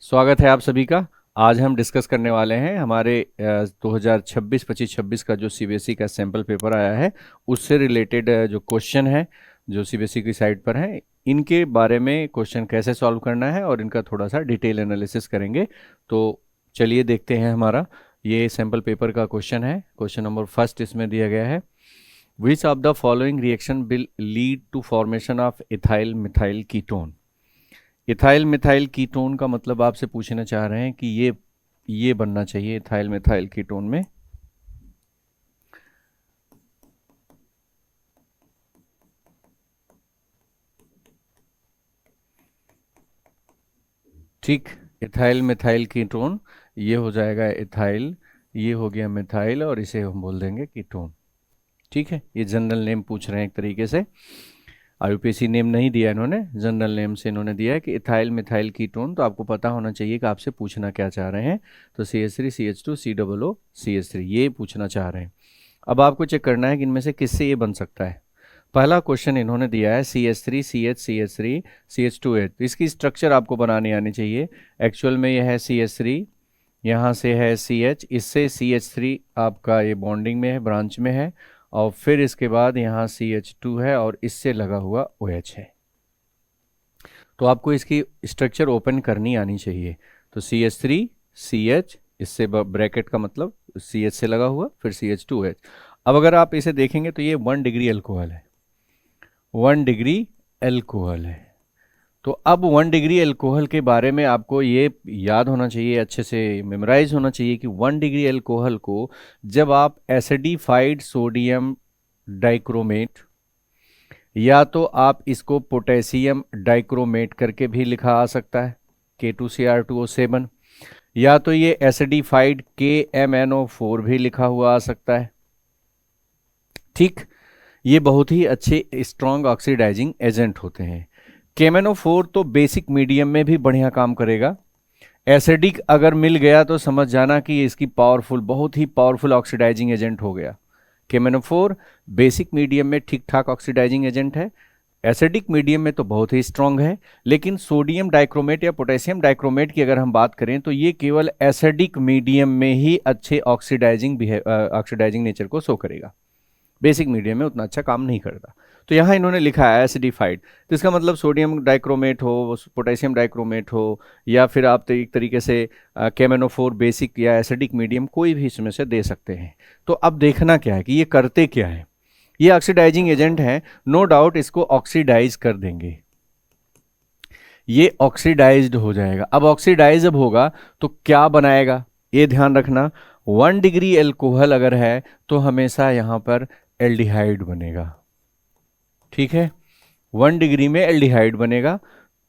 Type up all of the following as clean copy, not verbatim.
स्वागत है आप सभी का। आज हम डिस्कस करने वाले हैं हमारे 2026-25-26 का जो सीबीएसई का सैम्पल पेपर आया है उससे रिलेटेड जो क्वेश्चन है जो सीबीएसई की साइट पर हैं इनके बारे में क्वेश्चन कैसे सॉल्व करना है और इनका थोड़ा सा डिटेल एनालिसिस करेंगे। तो चलिए देखते हैं। हमारा ये सैम्पल पेपर का क्वेश्चन है। क्वेश्चन नंबर फर्स्ट इसमें दिया गया है, which of the following reaction will lead to formation of ethyl methyl ketone. Ethyl methyl ketone का मतलब आपसे पूछना चाह रहे हैं कि ये बनना चाहिए इथाइल मिथाइल कीटोन में। ठीक, इथाइल मिथाइल कीटोन ये हो जाएगा इथाइल, ये हो गया मिथाइल और इसे हम बोल देंगे कीटोन। ठीक है, ये जनरल नेम पूछ रहे हैं एक तरीके से। आईयूपीएसी नेम नहीं दिया इन्होंने, जनरल नेम से इन्होंने दिया है कि इथाइल मिथाइल कीटोन। तो आपको पता होना चाहिए कि आपसे पूछना क्या चाह रहे हैं। तो CH3 CH2 COO CH3 ये पूछना चाह रहे हैं। अब आपको चेक करना है कि इनमें से किससे ये बन सकता है। पहला क्वेश्चन इन्होंने दिया है CH3 CH CH3 CH2H। तो इसकी स्ट्रक्चर आपको बनानी आनी चाहिए। एक्चुअल में यह है CH3, यहाँ से है CH, इससे CH3 आपका ये बॉन्डिंग में है, ब्रांच में है, और फिर इसके बाद यहाँ CH2 है और इससे लगा हुआ OH है। तो आपको इसकी स्ट्रक्चर ओपन करनी आनी चाहिए। तो CH3 CH, इससे ब्रैकेट का मतलब CH से लगा हुआ, फिर CH2H। अब अगर आप इसे देखेंगे तो ये 1 डिग्री अल्कोहल है, 1 डिग्री अल्कोहल है। तो अब 1 डिग्री अल्कोहल के बारे में आपको ये याद होना चाहिए, अच्छे से मेमोराइज होना चाहिए कि 1 डिग्री अल्कोहल को जब आप एसिडिफाइड सोडियम डाइक्रोमेट, या तो आप इसको पोटेशियम डाइक्रोमेट करके भी लिखा आ सकता है K2Cr2O7, या तो ये एसिडिफाइड KMnO4 भी लिखा हुआ आ सकता है। ठीक, ये बहुत ही अच्छे स्ट्रॉन्ग ऑक्सीडाइजिंग एजेंट होते हैं। KMnO4 तो बेसिक मीडियम में भी बढ़िया काम करेगा। एसिडिक अगर मिल गया तो समझ जाना कि इसकी पावरफुल, बहुत ही पावरफुल ऑक्सीडाइजिंग एजेंट हो गया। KMnO4 बेसिक मीडियम में ठीक ठाक ऑक्सीडाइजिंग एजेंट है, एसिडिक मीडियम में तो बहुत ही स्ट्रांग है। लेकिन सोडियम डाइक्रोमेट या पोटेशियम डाइक्रोमेट की अगर हम बात करें तो ये केवल एसिडिक मीडियम में ही अच्छे ऑक्सीडाइजिंग नेचर को शो करेगा, बेसिक मीडियम में उतना अच्छा काम नहीं करता। तो यहाँ इन्होंने लिखा है एसिडिफाइड, तो इसका मतलब सोडियम डाइक्रोमेट हो, पोटेशियम डाइक्रोमेट हो, या फिर आप एक तरीके से KMnO4 बेसिक या एसिडिक मीडियम कोई भी इसमें से दे सकते हैं। तो अब देखना क्या है कि ये करते क्या है। ये ऑक्सीडाइजिंग एजेंट है, नो डाउट इसको ऑक्सीडाइज कर देंगे, ये ऑक्सीडाइज्ड हो जाएगा। अब ऑक्सीडाइज अब होगा तो क्या बनाएगा, ये ध्यान रखना। 1 डिग्री एल्कोहल अगर है तो हमेशा यहां पर एल्डिहाइड बनेगा। ठीक है, 1 डिग्री में एल्डिहाइड बनेगा।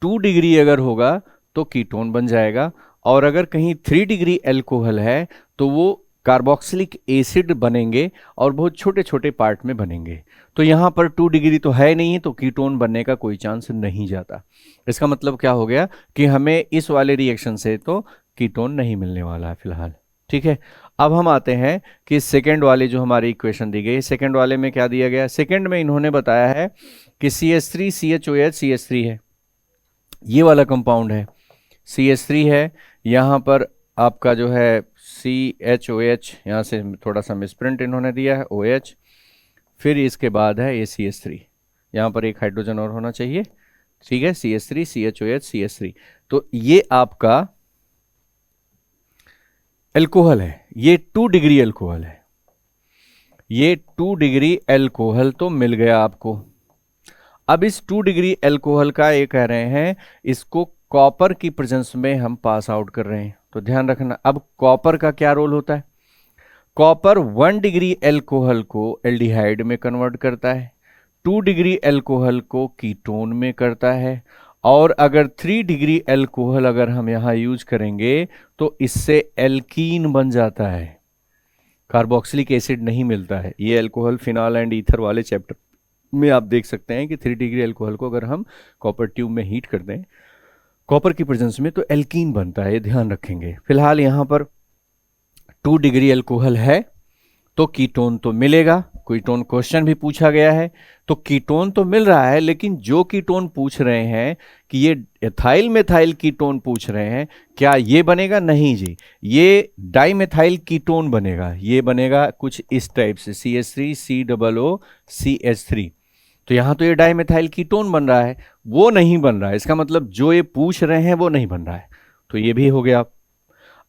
2 डिग्री अगर होगा तो कीटोन बन जाएगा, और अगर कहीं 3 डिग्री एल्कोहल है तो वो कार्बोक्सिलिक एसिड बनेंगे और बहुत छोटे छोटे पार्ट में बनेंगे। तो यहाँ पर 2 डिग्री तो है नहीं, तो कीटोन बनने का कोई चांस नहीं जाता। इसका मतलब क्या हो गया कि हमें इस वाले रिएक्शन से तो कीटोन नहीं मिलने वाला है फिलहाल। ठीक है, अब हम आते हैं कि सेकेंड वाली जो हमारी इक्वेशन दी गई, सेकेंड वाले में क्या दिया गया। सेकेंड में इन्होंने बताया है कि CH3 CHOH CH3 है, ये वाला कंपाउंड है, CH3 है। यहाँ पर आपका जो है CHOH, यहाँ से थोड़ा सा मिसप्रिंट इन्होंने दिया है, OH, फिर इसके बाद है ये CH3, यहाँ पर एक हाइड्रोजन और होना चाहिए। ठीक है, CH3 CHOH CH3, तो ये आपका एल्कोहल है, ये 2 डिग्री एल्कोहल है, ये 2 डिग्री एल्कोहल तो मिल गया आपको। अब इस 2 डिग्री एल्कोहल का ये कह रहे हैं इसको कॉपर की प्रेजेंस में हम पास आउट कर रहे हैं। तो ध्यान रखना, अब कॉपर का क्या रोल होता है। कॉपर 1 डिग्री एल्कोहल को एल्डिहाइड में कन्वर्ट करता है, 2 डिग्री एल्कोहल को कीटोन में करता है, और अगर 3 डिग्री एल्कोहल अगर हम यहां यूज करेंगे तो इससे एल्कीन बन जाता है, कार्बोक्सिलिक एसिड नहीं मिलता है। ये एल्कोहल फिनॉल एंड ईथर वाले चैप्टर में आप देख सकते हैं कि 3 डिग्री एल्कोहल को अगर हम कॉपर ट्यूब में हीट कर दें कॉपर की प्रेजेंस में तो एल्कीन बनता है, ये ध्यान रखेंगे। फिलहाल यहां पर 2 डिग्री एल्कोहल है तो कीटोन तो मिलेगा, कीटोन क्वेश्चन भी पूछा गया है, तो कीटोन तो मिल रहा है, लेकिन जो कीटोन पूछ रहे हैं कि ये एथाइल मेथाइल कीटोन पूछ रहे हैं, क्या ये बनेगा? नहीं जी, ये डाइमेथाइल कीटोन बनेगा। ये बनेगा कुछ इस टाइप से CH3COO तो यहां तो ये डाइमेथाइल कीटोन बन रहा है, वो नहीं बन रहा है। इसका मतलब जो ये पूछ रहे हैं वो नहीं बन रहा है, तो ये भी हो गया।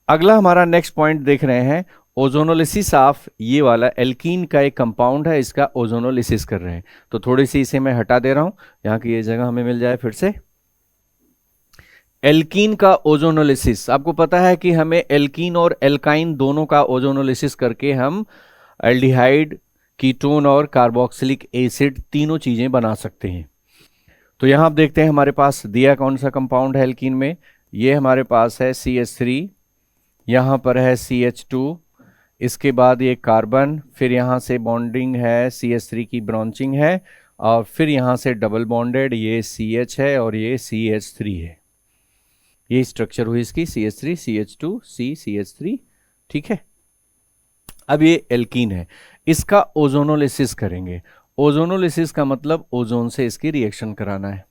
अगला हमारा नेक्स्ट पॉइंट देख रहे हैं, ओजोनोलिसिस ऑफ, ये वाला एल्कीन का एक कंपाउंड है, इसका ओजोनोलिसिस कर रहे हैं। तो थोड़ी सी इसे मैं हटा दे रहा हूं, यहाँ की ये जगह हमें मिल जाए फिर से। एल्कीन का ओजोनोलिसिस, आपको पता है कि हमें एल्कीन और एल्काइन दोनों का ओजोनोलिसिस करके हम एल्डिहाइड, कीटोन और कार्बोक्सिलिक एसिड तीनों चीजें बना सकते हैं। तो यहां आप देखते हैं हमारे पास दिया कौन सा कंपाउंड है एल्कीन में, ये हमारे पास है CH3, यहाँ पर है CH2, इसके बाद ये कार्बन, फिर यहाँ से बॉन्डिंग है, CH3 की ब्रांचिंग है, और फिर यहाँ से डबल बॉन्डेड ये CH है और ये CH3 है। ये स्ट्रक्चर हुई इसकी CH3 CH2 C CH3, ठीक है। अब ये एल्कीन है, इसका ओजोनोलिसिस करेंगे। ओजोनोलिसिस का मतलब ओजोन से इसकी रिएक्शन कराना है।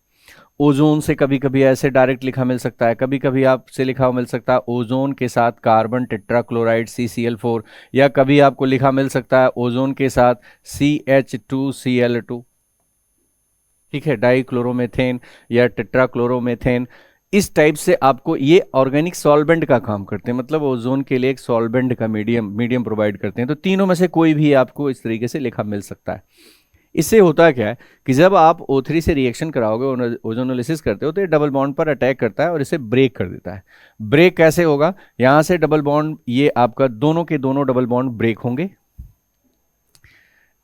ओजोन से कभी कभी ऐसे डायरेक्ट लिखा मिल सकता है, कभी कभी आपसे लिखा हुआ मिल सकता है ओजोन के साथ कार्बन टेट्राक्लोराइड CCl4, या कभी आपको लिखा मिल सकता है ओजोन के साथ CH2Cl2, ठीक है, डाइक्लोरोमेथेन या टेट्राक्लोरोमेथेन। इस टाइप से आपको ये ऑर्गेनिक सॉल्वेंट का काम करते हैं, मतलब ओजोन के लिए एक सॉल्वेंट का मीडियम प्रोवाइड करते हैं। तो तीनों में से कोई भी आपको इस तरीके से लिखा मिल सकता है। इससे होता क्या है कि जब आप O3 से रिएक्शन कराओगे, ओजोनोलिसिस करते हो, तो ये डबल बॉन्ड पर अटैक करता है और इसे ब्रेक कर देता है। ब्रेक कैसे होगा? यहां से डबल बॉन्ड, ये आपका दोनों के दोनों डबल बॉन्ड ब्रेक होंगे।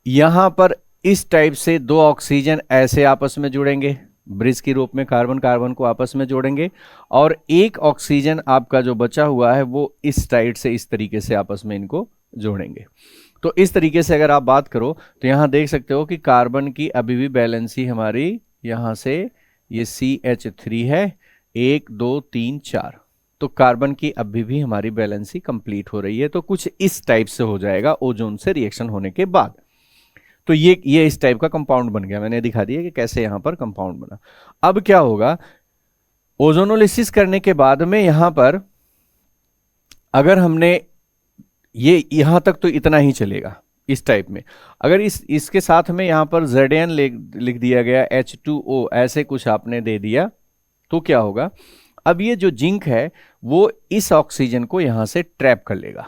यहां पर इस टाइप से दो ऑक्सीजन ऐसे आपस में जुड़ेंगे, ब्रिज के रूप में कार्बन कार्बन को आपस में जोड़ेंगे, और एक ऑक्सीजन आपका जो बचा हुआ है वो इस साइड से इस तरीके से आपस में इनको जोड़ेंगे। तो इस तरीके से अगर आप बात करो तो यहां देख सकते हो कि कार्बन की अभी भी बैलेंसी हमारी यहां से ये CH3 है, 1 2 3 4, तो कार्बन की अभी भी हमारी बैलेंसी कंप्लीट हो रही है। तो कुछ इस टाइप से हो जाएगा ओजोन से रिएक्शन होने के बाद। तो ये इस टाइप का कंपाउंड बन गया, मैंने दिखा दिया कि कैसे यहां पर कंपाउंड बना। अब क्या होगा, ओजोनोलिसिस करने के बाद में यहां पर अगर हमने ये यहां तक तो इतना ही चलेगा इस टाइप में। अगर इसके साथ में यहां पर Zn लिख दिया गया, H2O ऐसे कुछ आपने दे दिया, तो क्या होगा, अब ये जो जिंक है वो इस ऑक्सीजन को यहां से ट्रैप कर लेगा।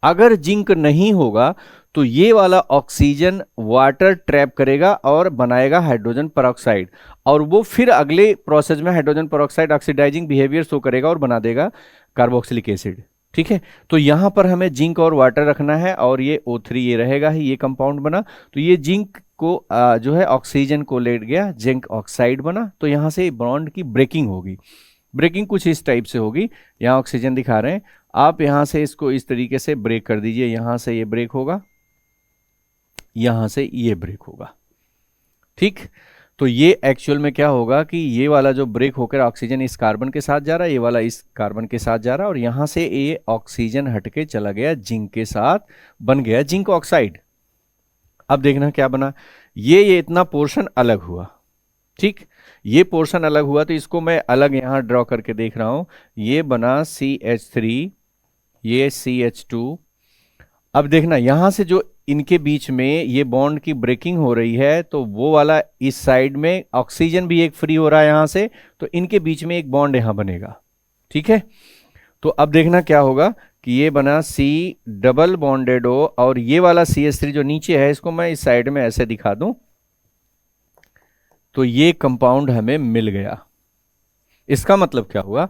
अगर जिंक नहीं होगा तो ये वाला ऑक्सीजन वाटर ट्रैप करेगा और बनाएगा हाइड्रोजन पेरोक्साइड, और वो फिर अगले प्रोसेस में hydrogen peroxide oxidising behaviour show करेगा और बना देगा कार्बोक्सिलिक एसिड, ठीक है। तो यहां पर हमें जिंक और वाटर रखना है, और ये O3 ये रहेगा ही, ये कंपाउंड बना। तो ये जिंक को जो है ऑक्सीजन को ले गया, जिंक ऑक्साइड बना, तो यहां से बॉन्ड की ब्रेकिंग होगी। ब्रेकिंग कुछ इस टाइप से होगी, यहाँ ऑक्सीजन दिखा रहे हैं, आप यहां से इसको इस तरीके से ब्रेक कर दीजिए, यहां से ये ब्रेक होगा, यहां से ये ब्रेक होगा, ठीक। तो ये एक्चुअल में क्या होगा कि ये वाला जो ब्रेक होकर ऑक्सीजन इस कार्बन के साथ जा रहा है, ये वाला इस कार्बन के साथ जा रहा है, और यहां से ये ऑक्सीजन हटके चला गया जिंक के साथ, बन गया जिंक ऑक्साइड। अब देखना क्या बना, ये इतना पोर्शन अलग हुआ, ठीक, ये पोर्शन अलग हुआ, तो इसको मैं अलग यहां ड्रॉ करके देख रहा हूं। ये बना CH3, ये CH2। अब देखना यहां से जो इनके बीच में ये बॉन्ड की ब्रेकिंग हो रही है, तो वो वाला इस साइड में ऑक्सीजन भी एक फ्री हो रहा है यहां से, तो इनके बीच में एक बॉन्ड यहां बनेगा, ठीक है। तो अब देखना क्या होगा कि ये बना C डबल बॉन्डेड O, और ये वाला CH3 जो नीचे है इसको मैं इस साइड में ऐसे दिखा दूं, तो ये कंपाउंड हमें मिल गया। इसका मतलब क्या हुआ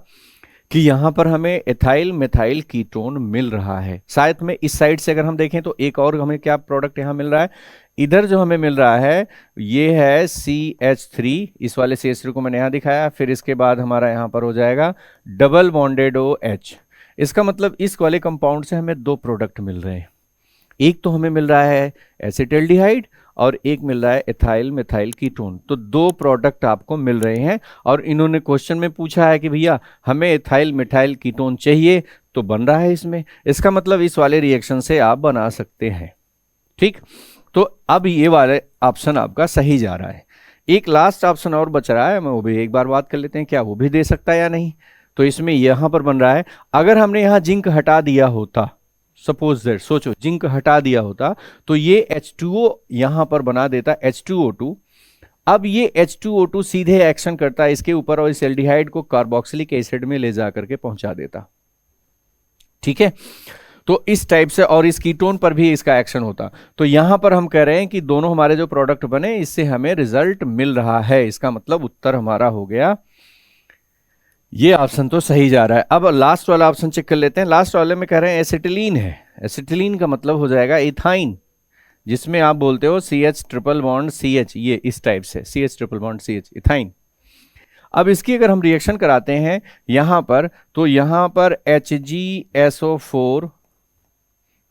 कि यहां पर हमें एथाइल मेथाइल कीटोन मिल रहा है। साथ में इस साइड से अगर हम देखें तो एक और हमें क्या प्रोडक्ट यहां मिल रहा है, इधर जो हमें मिल रहा है ये है CH3, इस वाले CH3 को मैंने यहां दिखाया, फिर इसके बाद हमारा यहां पर हो जाएगा डबल बॉन्डेड OH। इसका मतलब इस वाले कंपाउंड से हमें दो प्रोडक्ट मिल रहे हैं, एक तो हमें मिल रहा है एसिटाल्डिहाइड और एक मिल रहा है एथाइल मेथाइल कीटोन। तो दो प्रोडक्ट आपको मिल रहे हैं, और इन्होंने क्वेश्चन में पूछा है कि भैया हमें एथाइल मेथाइल कीटोन चाहिए, तो बन रहा है इसमें। इसका मतलब इस वाले रिएक्शन से आप बना सकते हैं, ठीक। तो अब ये वाले ऑप्शन आपका सही जा रहा है। एक लास्ट ऑप्शन और बच रहा है, मैं वो भी एक बार बात कर लेते हैं, क्या वो भी दे सकता है या नहीं। तो इसमें यहां पर बन रहा है, अगर हमने यहां जिंक हटा दिया होता, सपोज दैट, सोचो जिंक हटा दिया होता तो ये H2O यहां पर बना देता H2O2। अब ये H2O2 सीधे एक्शन करता है इसके ऊपर और इस एल्डिहाइड को कार्बोक्सिलिक एसिड में ले जाकर के पहुंचा देता। ठीक है, तो इस टाइप से, और इस कीटोन पर भी इसका एक्शन होता। तो यहां पर हम कह रहे हैं कि दोनों हमारे जो प्रोडक्ट बने इससे हमें रिजल्ट मिल रहा है, इसका मतलब उत्तर हमारा हो गया, ये ऑप्शन तो सही जा रहा है। अब लास्ट वाला ऑप्शन चेक कर लेते हैं। लास्ट वाले में कह रहे हैं एसिटिलीन है। एसिटिलीन का मतलब हो जाएगा इथाइन, जिसमें आप बोलते हो CH ट्रिपल बॉन्ड CH, ये इस टाइप से CH triple bond CH, ethyne. अब इसकी अगर हम रिएक्शन कराते हैं यहां पर, तो यहां पर HgSO4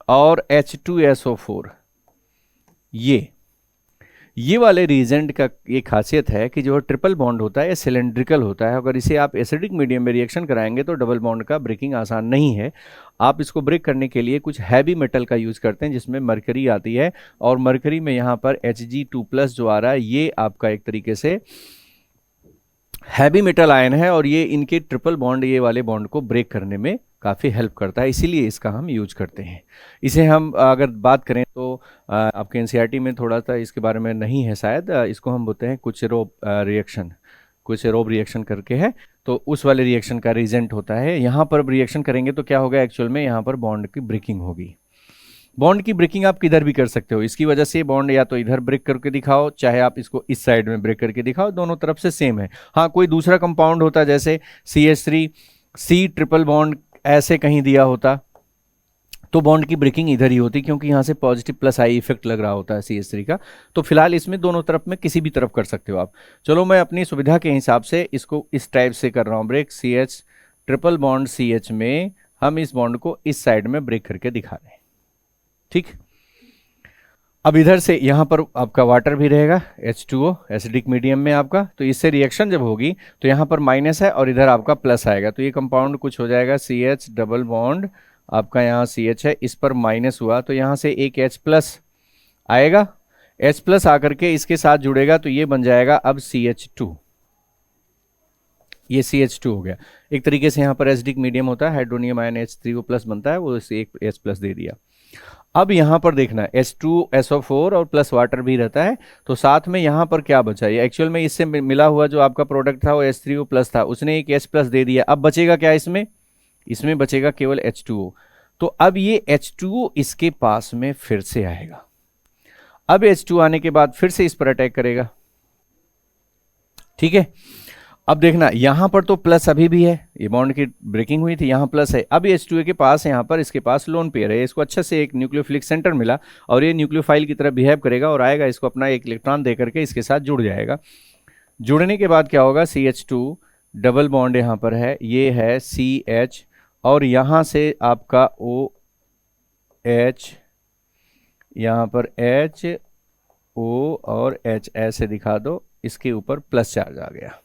और H2SO4, ये वाले रिएजेंट का ये खासियत है कि जो ट्रिपल बॉन्ड होता है ये सिलेंड्रिकल होता है। अगर इसे आप एसिडिक मीडियम में रिएक्शन कराएंगे तो डबल बॉन्ड का ब्रेकिंग आसान नहीं है। आप इसको ब्रेक करने के लिए कुछ हैवी मेटल का यूज करते हैं जिसमें मरकरी आती है, और मरकरी में यहाँ पर Hg2+ जो आ रहा है ये आपका एक तरीके से हैवी मेटल आयन है, और ये इनके ट्रिपल बॉन्ड, ये वाले बॉन्ड को ब्रेक करने में काफ़ी हेल्प करता है, इसीलिए इसका हम यूज करते हैं। इसे हम अगर बात करें तो आपके एनसीईआरटी में थोड़ा सा इसके बारे में नहीं है शायद, इसको हम बोलते हैं कुछ एरोब रिएक्शन, कुछ एरोब रिएक्शन करके है, तो उस वाले रिएक्शन का रिजेंट होता है। यहाँ पर रिएक्शन करेंगे तो क्या होगा, एक्चुअल में यहाँ पर बॉन्ड की ब्रेकिंग होगी। बॉन्ड की ब्रेकिंग आप किधर भी कर सकते हो, इसकी वजह से बॉन्ड या तो इधर ब्रेक करके दिखाओ, चाहे आप इसको इस साइड में ब्रेक करके दिखाओ, दोनों तरफ से सेम है। हाँ, कोई दूसरा कंपाउंड होता जैसे CH3C ट्रिपल बॉन्ड ऐसे कहीं दिया होता तो बॉन्ड की ब्रेकिंग इधर ही होती, क्योंकि यहाँ से पॉजिटिव प्लस आई इफेक्ट लग रहा होता है CH3 का। तो फिलहाल इसमें दोनों तरफ में किसी भी तरफ कर सकते हो आप। चलो मैं अपनी सुविधा के हिसाब से इसको इस टाइप से कर रहा हूँ break, CH triple bond CH में हम इस बॉन्ड को इस साइड में ब्रेक करके दिखा रहे हैं। ठीक, अब इधर से यहां पर आपका वाटर भी रहेगा H2O एसिडिक मीडियम में आपका, तो इससे रिएक्शन जब होगी तो यहां पर माइनस है और इधर आपका प्लस आएगा, तो ये कंपाउंड कुछ हो जाएगा CH डबल बॉन्ड, आपका यहाँ CH है, इस पर माइनस हुआ तो यहां से एक H+ आएगा, H+ आकर के इसके साथ जुड़ेगा तो ये बन जाएगा अब CH2, ये CH2 हो गया। एक तरीके से यहाँ पर एसिडिक मीडियम होता है, हाइड्रोनियम आयन H3O+ बनता है, वो इसे एक H+ दे दिया। अब यहां पर देखना H2SO4 और प्लस वाटर भी रहता है, तो साथ में यहां पर क्या बचा, ये एक्चुअल में इससे मिला हुआ जो आपका प्रोडक्ट था वो H3O+ था, उसने एक H+ दे दिया। अब बचेगा क्या इसमें बचेगा केवल H2O। तो अब ये H2O इसके पास में फिर से आएगा। अब H2 आने के बाद फिर से इस पर अटैक करेगा। ठीक है, अब देखना यहां पर तो प्लस अभी भी है, ये बॉन्ड की ब्रेकिंग हुई थी, यहां प्लस है। अब H2A के पास यहां पर इसके पास लोन पेयर है, इसको अच्छा से एक न्यूक्लियोफिलिक सेंटर मिला और ये न्यूक्लियोफाइल की तरह बिहेव करेगा और आएगा, इसको अपना एक इलेक्ट्रॉन दे करके इसके साथ जुड़ जाएगा। जुड़ने के बाद क्या होगा, CH2 डबल बॉन्ड यहां पर है, ये है CH, और यहां से आपका OH, यहां पर HO और H ऐसे दिखा दो, इसके ऊपर प्लस चार्ज आ गया।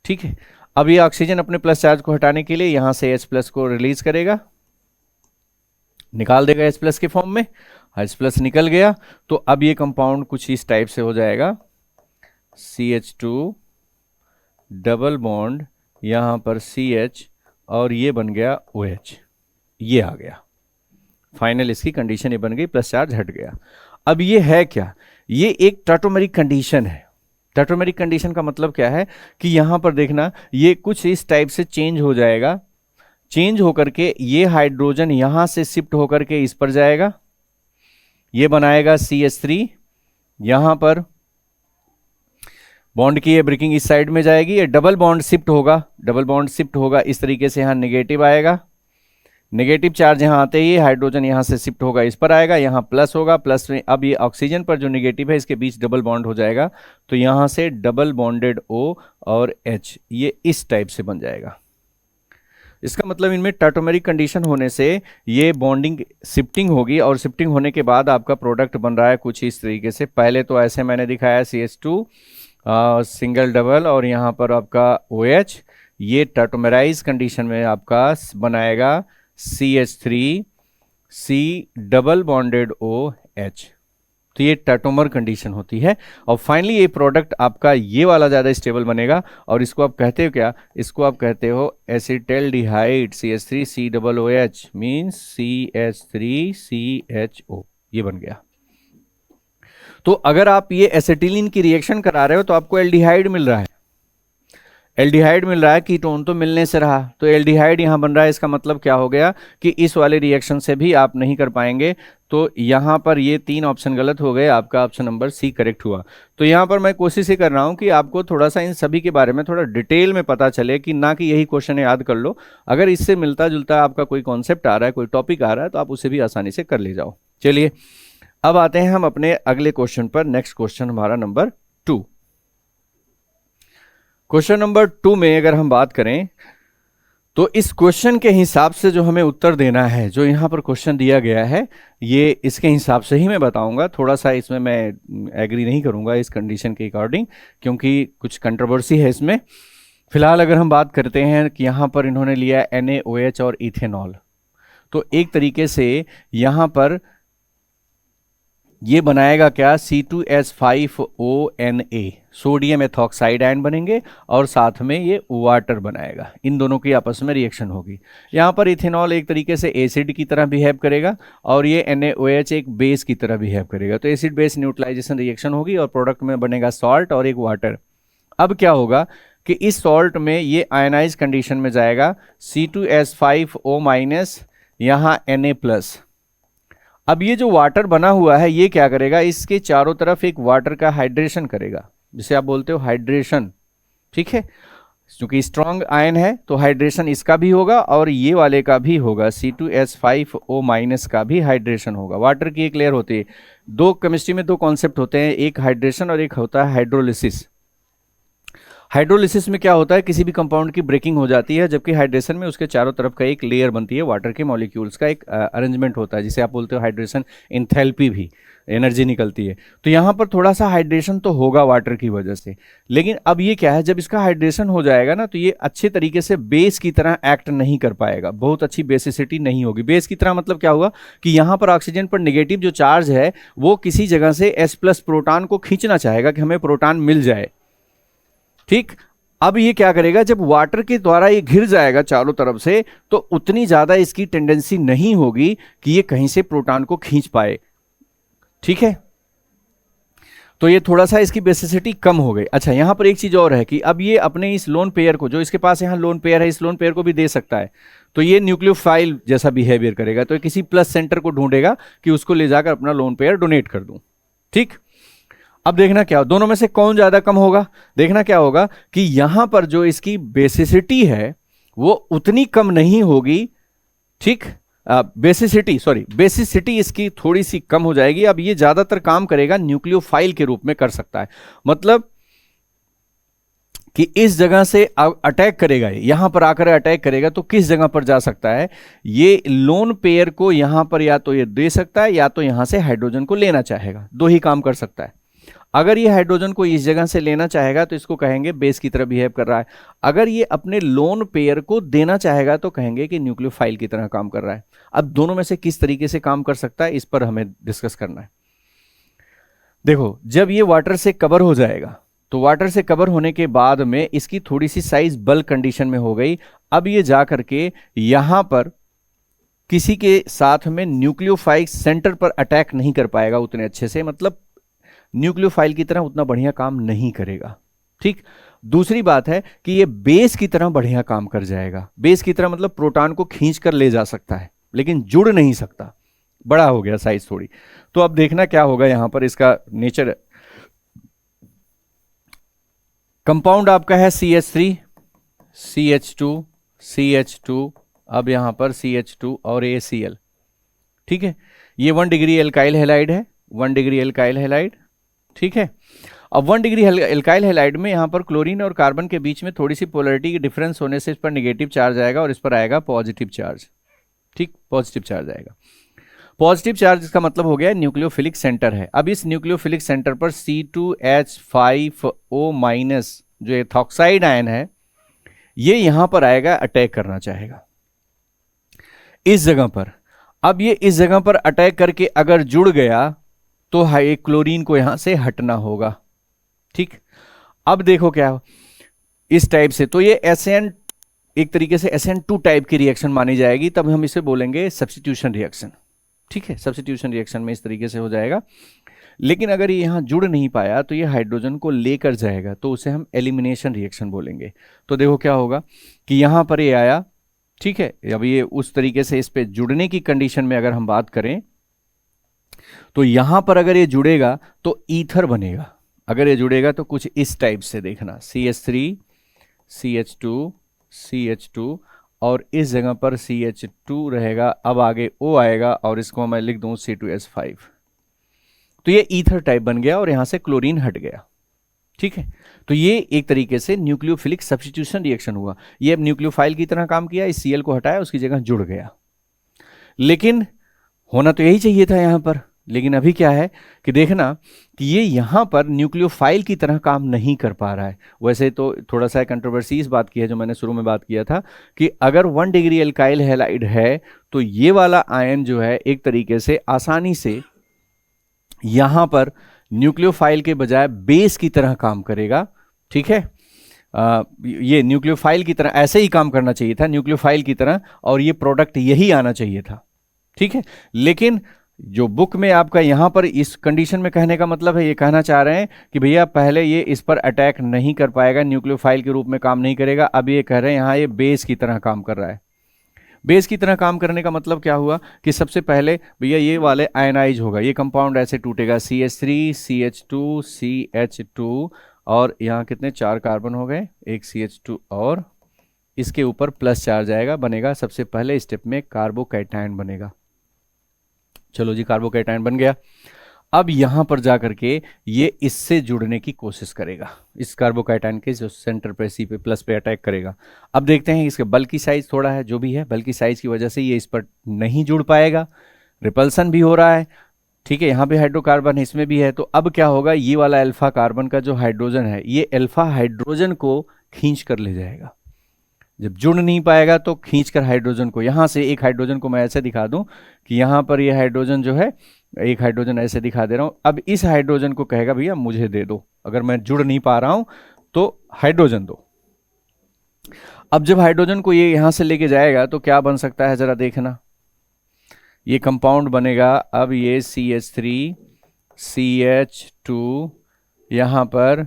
ठीक है, अब ये ऑक्सीजन अपने प्लस चार्ज को हटाने के लिए यहां से H+ को रिलीज करेगा, निकाल देगा H+ के फॉर्म में, H+ निकल गया। तो अब ये कंपाउंड कुछ इस टाइप से हो जाएगा, CH2 डबल बॉन्ड यहां पर CH, और ये बन गया OH, ये आ गया फाइनल, इसकी कंडीशन ये बन गई, प्लस चार्ज हट गया। अब ये है क्या, ये एक टाटोमेरिक कंडीशन है। टाटोमेरिक कंडीशन का मतलब क्या है कि यहां पर देखना ये कुछ इस टाइप से चेंज हो जाएगा, चेंज होकर के ये हाइड्रोजन यहां से शिफ्ट होकर के इस पर जाएगा, ये बनाएगा CH3, यहां पर बॉन्ड की ये ब्रेकिंग इस साइड में जाएगी, ये डबल बॉन्ड शिफ्ट होगा, इस तरीके से यहां नेगेटिव आएगा, नेगेटिव चार्ज यहां आते ही हाइड्रोजन यहां से शिफ्ट होगा, इस पर आएगा, यहां प्लस होगा, प्लस में अब ये ऑक्सीजन पर जो नेगेटिव है इसके बीच डबल बॉन्ड हो जाएगा, तो यहां से डबल बॉन्डेड O और H, ये इस टाइप से बन जाएगा। इसका मतलब इनमें टाटोमेरिक कंडीशन होने से ये बॉन्डिंग शिफ्टिंग होगी, और शिफ्टिंग होने के बाद आपका प्रोडक्ट बन रहा है कुछ इस तरीके से। पहले तो ऐसे मैंने दिखाया CH2 सिंगल डबल, और यहाँ पर आपका OH, ये टाटोमेराइज कंडीशन में आपका बनाएगा CH3C डबल बॉन्डेड OH, तो ये टैटोमर कंडीशन होती है। और फाइनली ये प्रोडक्ट आपका ये वाला ज़्यादा स्टेबल बनेगा, और इसको आप कहते हो क्या, इसको आप कहते हो एसिटल्डिहाइड CH3COOH मीन्स CH3CHO, ये बन गया। तो अगर आप ये एसिटिलीन की रिएक्शन करा रहे हो तो आपको एल्डिहाइड मिल रहा है, एल्डिहाइड मिल रहा है, कीटोन तो मिलने से रहा, तो एल्डिहाइड यहां बन रहा है। इसका मतलब क्या हो गया कि इस वाले रिएक्शन से भी आप नहीं कर पाएंगे। तो यहां पर ये 3 ऑप्शन गलत हो गए, आपका ऑप्शन नंबर सी करेक्ट हुआ। तो यहां पर मैं कोशिश ही कर रहा हूं कि आपको थोड़ा सा इन सभी के बारे में थोड़ा डिटेल में पता चले, कि ना कि यही क्वेश्चन याद कर लो, अगर इससे मिलता जुलता आपका कोई कॉन्सेप्ट आ रहा है, कोई टॉपिक आ रहा है, तो आप उसे भी आसानी से कर ले जाओ। चलिए अब आते हैं हम अपने अगले क्वेश्चन पर। नेक्स्ट क्वेश्चन हमारा नंबर 2। क्वेश्चन नंबर 2 में अगर हम बात करें तो इस क्वेश्चन के हिसाब से जो हमें उत्तर देना है, जो यहां पर क्वेश्चन दिया गया है, ये इसके हिसाब से ही मैं बताऊंगा। थोड़ा सा इसमें मैं एग्री नहीं करूंगा इस कंडीशन के अकॉर्डिंग, क्योंकि कुछ कंट्रोवर्सी है इसमें। फिलहाल अगर हम बात करते हैं कि यहां पर इन्होंने लिया NaOH और इथेनॉल, तो एक तरीके से यहां पर ये बनाएगा क्या, C2H5ONa, सोडियम एथॉक्साइड आयन बनेंगे, और साथ में ये वाटर बनाएगा। इन दोनों की आपस में रिएक्शन होगी। यहाँ पर इथेनॉल एक तरीके से एसिड की तरह बिहेव करेगा, और ये NaOH एक बेस की तरह बिहेव करेगा। तो एसिड बेस न्यूट्रलाइजेशन रिएक्शन होगी, और प्रोडक्ट में बनेगा सॉल्ट और एक वाटर। अब क्या होगा कि इस सॉल्ट में ये आयनाइज कंडीशन में जाएगा, C2H5O- यहाँ Na+। अब ये जो वाटर बना हुआ है ये क्या करेगा, इसके चारों तरफ एक वाटर का हाइड्रेशन करेगा, जिसे आप बोलते हो हाइड्रेशन। ठीक है, क्योंकि स्ट्रॉन्ग आयन है तो हाइड्रेशन इसका भी होगा और ये वाले का भी होगा, C2H5O- का भी हाइड्रेशन होगा। वाटर की एक लेयर होती है। दो केमिस्ट्री में दो कॉन्सेप्ट होते हैं, एक हाइड्रेशन और एक होता है हाइड्रोलिसिस। हाइड्रोलिसिस में क्या होता है, किसी भी कंपाउंड की ब्रेकिंग हो जाती है, जबकि हाइड्रेशन में उसके चारों तरफ का एक लेयर बनती है, वाटर के मॉलिक्यूल्स का एक अरेंजमेंट होता है, जिसे आप बोलते हो हाइड्रेशन। एंथैल्पी भी एनर्जी निकलती है। तो यहाँ पर थोड़ा सा हाइड्रेशन तो होगा वाटर की वजह से, लेकिन अब ये क्या है, जब इसका हाइड्रेशन हो जाएगा ना, तो ये अच्छे तरीके से बेस की तरह एक्ट नहीं कर पाएगा, बहुत अच्छी बेसिसिटी नहीं होगी। बेस की तरह मतलब क्या हुआ कि यहाँ पर ऑक्सीजन पर नेगेटिव जो चार्ज है वो किसी जगह से H+ प्रोटॉन को खींचना चाहेगा कि हमें प्रोटॉन मिल जाए। ठीक, अब ये क्या करेगा, जब वाटर के द्वारा ये घिर जाएगा चारों तरफ से, तो उतनी ज्यादा इसकी टेंडेंसी नहीं होगी कि ये कहीं से प्रोटॉन को खींच पाए। ठीक है, तो ये थोड़ा सा इसकी बेसिसिटी कम हो गई। अच्छा, यहां पर एक चीज और है कि अब ये अपने इस लोन पेयर को, जो इसके पास यहां लोन पेयर है, इस लोन पेयर को भी दे सकता है। तो ये न्यूक्लियोफाइल जैसा बिहेवियर करेगा, तो किसी प्लस सेंटर को ढूंढेगा कि उसको ले जाकर अपना लोन पेयर डोनेट कर दूं। ठीक, अब देखना क्या, दोनों में से कौन ज्यादा कम होगा। देखना क्या होगा कि यहां पर जो इसकी बेसिसिटी है वो उतनी कम नहीं होगी। ठीक, बेसिसिटी इसकी थोड़ी सी कम हो जाएगी। अब ये ज्यादातर काम करेगा न्यूक्लियोफाइल के रूप में कर सकता है, मतलब कि इस जगह से अटैक करेगा, यहां पर आकर अटैक करेगा, तो किस जगह पर जा सकता है, ये लोन पेयर को यहां पर या तो ये दे सकता है या तो यहां से हाइड्रोजन को लेना चाहेगा। दो ही काम कर सकता है। अगर ये हाइड्रोजन को इस जगह से लेना चाहेगा तो इसको कहेंगे बेस की तरह बिहेव कर रहा है। अगर ये अपने लोन पेयर को देना चाहेगा तो कहेंगे कि न्यूक्लियोफाइल की तरह काम कर रहा है। अब दोनों में से किस तरीके से काम कर सकता है, इस पर हमें डिस्कस करना है। देखो, जब ये वाटर से कवर हो जाएगा, तो वाटर से कवर होने के बाद में इसकी थोड़ी सी साइज बल्क कंडीशन में हो गई। अब ये जा करके यहां पर किसी के साथ में न्यूक्लियोफाइल सेंटर पर अटैक नहीं कर पाएगा उतने अच्छे से, मतलब न्यूक्लियोफाइल की तरह उतना बढ़िया काम नहीं करेगा। ठीक, दूसरी बात है कि ये बेस की तरह बढ़िया काम कर जाएगा। बेस की तरह मतलब प्रोटॉन को खींच कर ले जा सकता है, लेकिन जुड़ नहीं सकता, बड़ा हो गया साइज थोड़ी। तो अब देखना क्या होगा, यहां पर इसका नेचर, कंपाउंड आपका है CH3 CH2 CH2, अब यहां पर CH2 और ACl। ठीक है, ये 1 डिग्री एल्काइल हैलाइड है, 1 डिग्री एल्काइल हैलाइड। ठीक है, अब 1 डिग्री एल्काइल हैलाइड में यहां पर क्लोरीन और कार्बन के बीच में थोड़ी सी पोलैरिटी की डिफरेंस होने से इस पर नेगेटिव चार्ज आएगा और इस पर आएगा पॉजिटिव चार्ज। ठीक, पॉजिटिव चार्ज आएगा। पॉजिटिव चार्ज इसका मतलब हो गया न्यूक्लियोफिलिक सेंटर है। अब इस न्यूक्लियोफिलिक सेंटर पर C2H5O- जो एथॉक्साइड आयन है, ये यहां पर आएगा, अटैक करना चाहेगा इस जगह पर। अब ये इस जगह पर अटैक करके अगर जुड़ गया तो क्लोरीन को यहां से हटना होगा। ठीक, अब देखो क्या इस टाइप से, तो ये SN एक तरीके से SN2 टाइप की रिएक्शन मानी जाएगी, तब हम इसे बोलेंगे सब्स्टिट्यूशन रिएक्शन। ठीक है, सब्स्टिट्यूशन रिएक्शन में इस तरीके से हो जाएगा। लेकिन अगर ये यहां जुड़ नहीं पाया तो ये हाइड्रोजन को लेकर जाएगा, तो उसे हम एलिमिनेशन रिएक्शन बोलेंगे। तो देखो क्या होगा कि यहां पर ये आया, ठीक है, अब ये उस तरीके से इस पे जुड़ने की कंडीशन में अगर हम बात करें तो यहां पर अगर ये जुड़ेगा तो ईथर बनेगा। अगर ये जुड़ेगा तो कुछ इस टाइप से देखना, CH3 CH2 CH2 और इस जगह पर CH2 रहेगा। अब आगे O आएगा और इसको मैं लिख दूं C2H5। तो ये ईथर टाइप बन गया और यहां से क्लोरीन हट गया। ठीक है, तो ये एक तरीके से न्यूक्लियोफिलिक सब्स्टिट्यूशन रिएक्शन हुआ। ये अब न्यूक्लियोफाइल की तरह काम किया, इस Cl को हटाया, उसकी जगह जुड़ गया। लेकिन होना तो यही चाहिए था यहां पर, लेकिन अभी क्या है कि देखना कि ये यहां पर न्यूक्लियोफाइल की तरह काम नहीं कर पा रहा है। वैसे तो थोड़ा सा कंट्रोवर्सी इस बात की है, जो मैंने शुरू में बात किया था कि अगर 1 डिग्री एल्काइल हैलाइड है तो ये वाला आयन जो है एक तरीके से आसानी से यहां पर न्यूक्लियोफाइल के बजाय बेस की तरह काम करेगा। ठीक है, ये न्यूक्लियोफाइल की तरह ऐसे ही काम करना चाहिए था, न्यूक्लियोफाइल की तरह, और ये प्रोडक्ट यही आना चाहिए था। ठीक है, लेकिन जो बुक में आपका यहां पर इस कंडीशन में कहने का मतलब है, ये कहना चाह रहे हैं कि भैया पहले ये इस पर अटैक नहीं कर पाएगा, न्यूक्लियोफाइल के रूप में काम नहीं करेगा। अब ये कह रहे हैं यहां ये बेस की तरह काम कर रहा है। बेस की तरह काम करने का मतलब क्या हुआ कि सबसे पहले भैया ये वाले आयनाइज होगा, ये कंपाउंड ऐसे टूटेगा, CH3 CH2 CH2 और यहाँ कितने 4 कार्बन हो गए, एक CH2 और इसके ऊपर प्लस चार्ज आएगा, बनेगा सबसे पहले स्टेप में कार्बोकैटायन बनेगा। चलो जी, कार्बोकैटायन बन गया। अब यहां पर जाकर के ये इससे जुड़ने की कोशिश करेगा, इस कार्बोकैटायन के जो सेंटर पे C पे प्लस पे अटैक करेगा। अब देखते हैं, इसके बल की साइज थोड़ा है, जो भी है बल की साइज की वजह से ये इस पर नहीं जुड़ पाएगा, रिपल्सन भी हो रहा है। ठीक है, यहाँ पे हाइड्रोकार्बन है, इसमें भी है। तो अब क्या होगा, ये वाला अल्फा कार्बन का जो हाइड्रोजन है, ये अल्फा हाइड्रोजन को खींच कर ले जाएगा। जब जुड़ नहीं पाएगा तो खींचकर हाइड्रोजन को, यहां से एक हाइड्रोजन को मैं ऐसे दिखा दूं कि यहां पर ये हाइड्रोजन जो है, एक हाइड्रोजन ऐसे दिखा दे रहा हूं। अब इस हाइड्रोजन को कहेगा भैया मुझे दे दो, अगर मैं जुड़ नहीं पा रहा हूं तो हाइड्रोजन दो। अब जब हाइड्रोजन को ये यहां से लेके जाएगा तो क्या बन सकता है, जरा देखना, ये कंपाउंड बनेगा। अब ये CH3 CH2 यहां पर